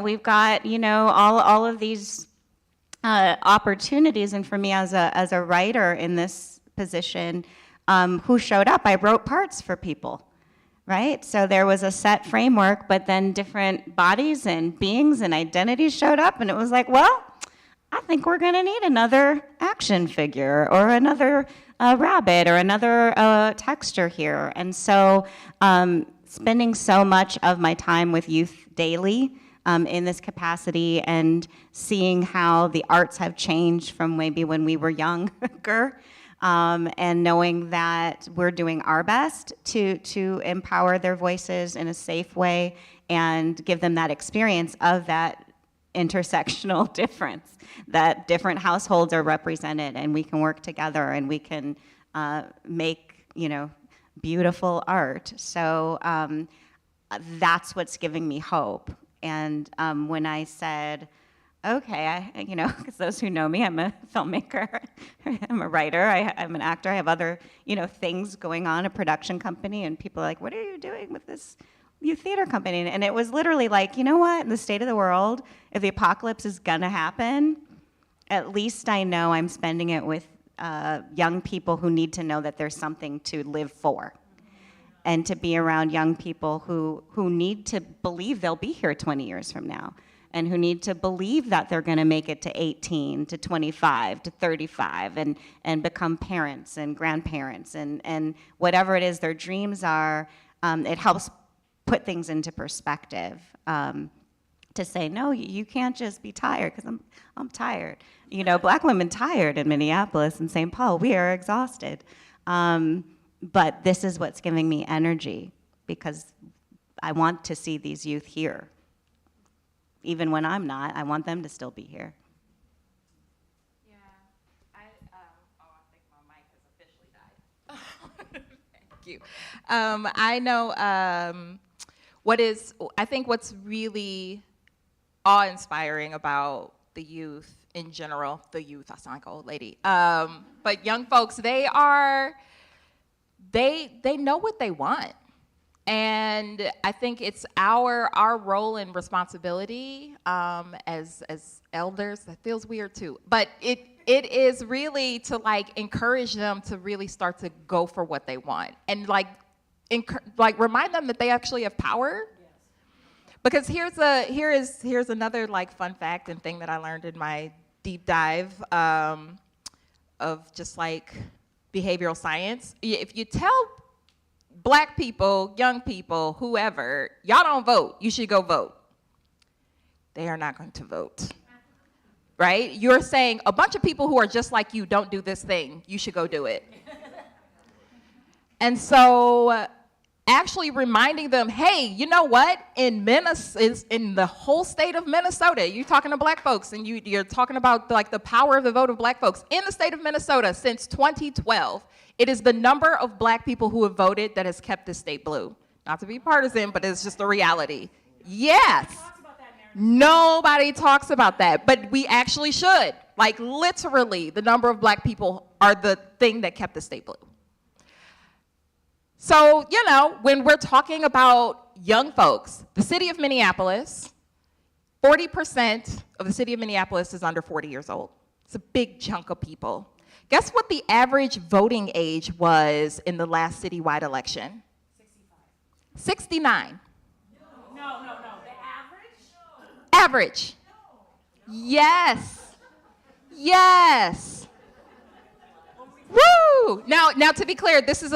We've got, all of these opportunities, and for me as a writer in this position, who showed up, I wrote parts for people, right? So there was a set framework, but then different bodies and beings and identities showed up, and it was like, well, I think we're gonna need another action figure or another rabbit or another texture here. And so spending so much of my time with youth daily in this capacity and seeing how the arts have changed from maybe when we were younger, and knowing that we're doing our best to empower their voices in a safe way and give them that experience of that intersectional difference, that different households are represented and we can work together and we can make, beautiful art. So that's what's giving me hope. And when I said, okay, because those who know me, I'm a filmmaker, I'm a writer, I'm an actor, I have other, things going on, a production company, and people are like, what are you doing with this youth theater company? And it was literally like, you know what, in the state of the world, if the apocalypse is gonna happen, at least I know I'm spending it with young people who need to know that there's something to live for. And to be around young people who need to believe they'll be here 20 years from now, and who need to believe that they're gonna make it to 18, to 25, to 35, and become parents and grandparents, and whatever it is their dreams are, it helps put things into perspective. To say, no, you can't just be tired, because I'm tired. Black women tired in Minneapolis and St. Paul, we are exhausted. But this is what's giving me energy, because I want to see these youth here. Even when I'm not, I want them to still be here. Yeah, I think my mic has officially died. Thank you. I know I think what's really awe-inspiring about the youth in general, I sound like an old lady, but young folks, they know what they want. And I think it's our role and responsibility as elders. That feels weird too, but it is really to like encourage them to really start to go for what they want, and like remind them that they actually have power. Because here's another like fun fact and thing that I learned in my deep dive of just like behavioral science. If you tell Black people, young people, whoever, y'all don't vote, you should go vote, they are not going to vote, right? You're saying a bunch of people who are just like you don't do this thing, you should go do it. And so actually reminding them, hey, you know what? In the whole state of Minnesota, you're talking to Black folks, and you're talking about like the power of the vote of Black folks. In the state of Minnesota, since 2012, it is the number of Black people who have voted that has kept this state blue. Not to be partisan, but it's just a reality. Yes. Nobody talks about that, but we actually should. Like literally, the number of Black people are the thing that kept the state blue. So, you know, when we're talking about young folks, the city of Minneapolis, 40% of the city of Minneapolis is under 40 years old. It's a big chunk of people. Guess what the average voting age was in the last citywide election? 69. No. The average? Average. Yes. Woo! Now, to be clear, this is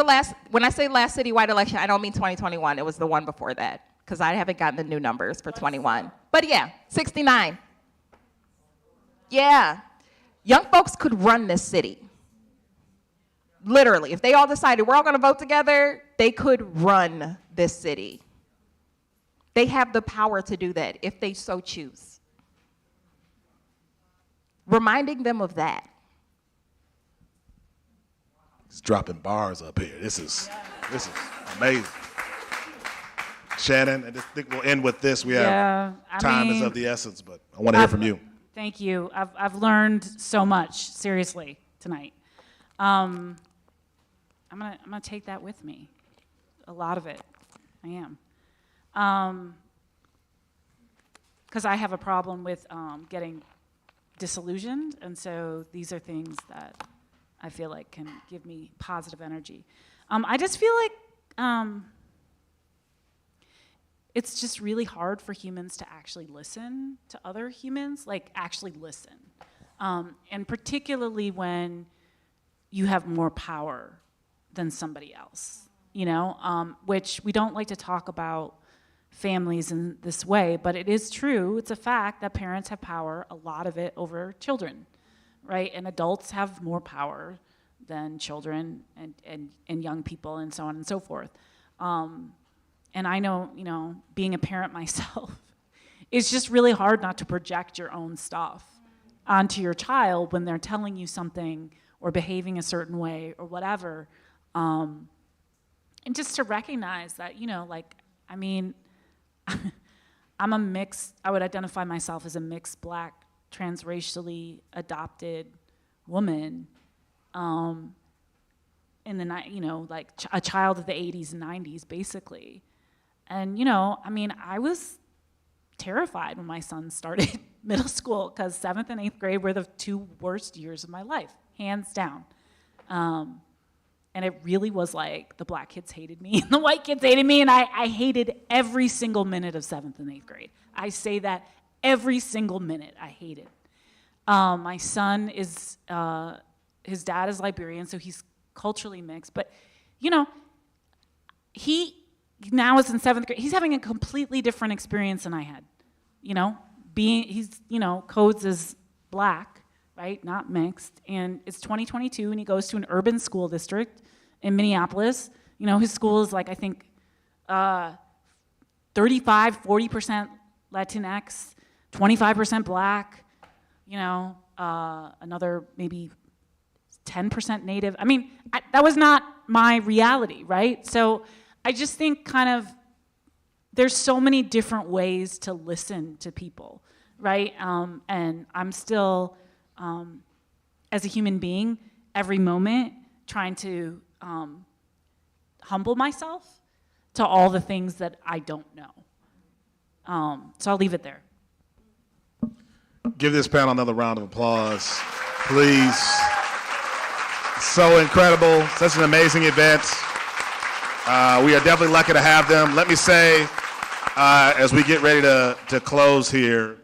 when I say last citywide election, I don't mean 2021. It was the one before that, because I haven't gotten the new numbers for 21. But yeah, 69. Yeah. Young folks could run this city. Literally. If they all decided we're all going to vote together, they could run this city. They have the power to do that if they so choose. Reminding them of that. He's dropping bars up here. This is amazing. Shannon, I think we'll end with this. We have time is of the essence, but I want to hear from you. Thank you. I've learned so much, seriously, tonight. I'm gonna take that with me. A lot of it, I am. Because I have a problem with getting disillusioned, and so these are things that I feel like can give me positive energy. I just feel like it's just really hard for humans to actually listen to other humans, like actually listen. And particularly when you have more power than somebody else, you know, which we don't like to talk about families in this way, but it is true, it's a fact that parents have power, a lot of it, over children, right? And adults have more power than children and young people and so on and so forth. And I know, you know, being a parent myself, it's just really hard not to project your own stuff onto your child when they're telling you something or behaving a certain way or whatever. And just to recognize that, you know, like, I mean, I'm a mixed, I would identify myself as a mixed Black, transracially adopted woman, in the, you know, like a child of the 80s and 90s, basically. And, you know, I mean, I was terrified when my son started middle school, because 7th and 8th grade were the 2 worst years of my life, hands down. And it really was like the Black kids hated me and the white kids hated me, and I hated every single minute of 7th and 8th grade. I say that every single minute I hated. My son is, his dad is Liberian, so he's culturally mixed, but, you know, he now is in 7th grade. He's having a completely different experience than I had, you know, he's, you know, codes as Black, right, not mixed, and it's 2022, and he goes to an urban school district in Minneapolis. You know, his school is like, I think, 35, 40% Latinx, 25% Black, you know, another maybe 10% Native. I mean, that was not my reality, right? So I just think kind of there's so many different ways to listen to people, right? And I'm still, as a human being, every moment trying to humble myself to all the things that I don't know. So I'll leave it there. Give this panel another round of applause, please. So incredible, such an amazing event. We are definitely lucky to have them. Let me say, as we get ready to close here,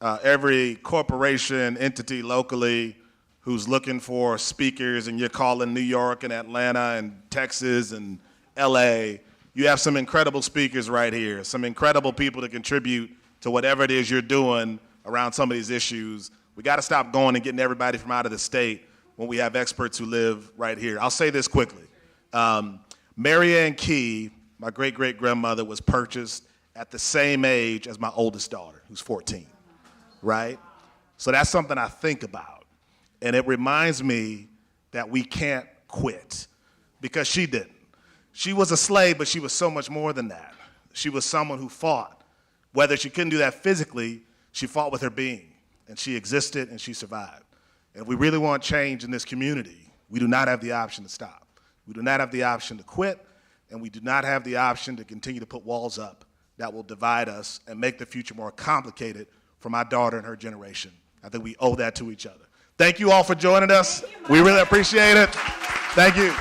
every corporation, entity locally who's looking for speakers, and you're calling New York and Atlanta and Texas and LA, you have some incredible speakers right here, some incredible people to contribute to whatever it is you're doing around some of these issues. We got to stop going and getting everybody from out of the state when we have experts who live right here. I'll say this quickly. Mary Ann Key, my great-great-grandmother, was purchased at the same age as my oldest daughter, who's 14, right? So that's something I think about. And it reminds me that we can't quit, because she didn't. She was a slave, but she was so much more than that. She was someone who fought. Whether she couldn't do that physically, she fought with her being, and she existed and she survived. And if we really want change in this community, we do not have the option to stop. We do not have the option to quit, and we do not have the option to continue to put walls up that will divide us and make the future more complicated for my daughter and her generation. I think we owe that to each other. Thank you all for joining us. We really appreciate it. Thank you.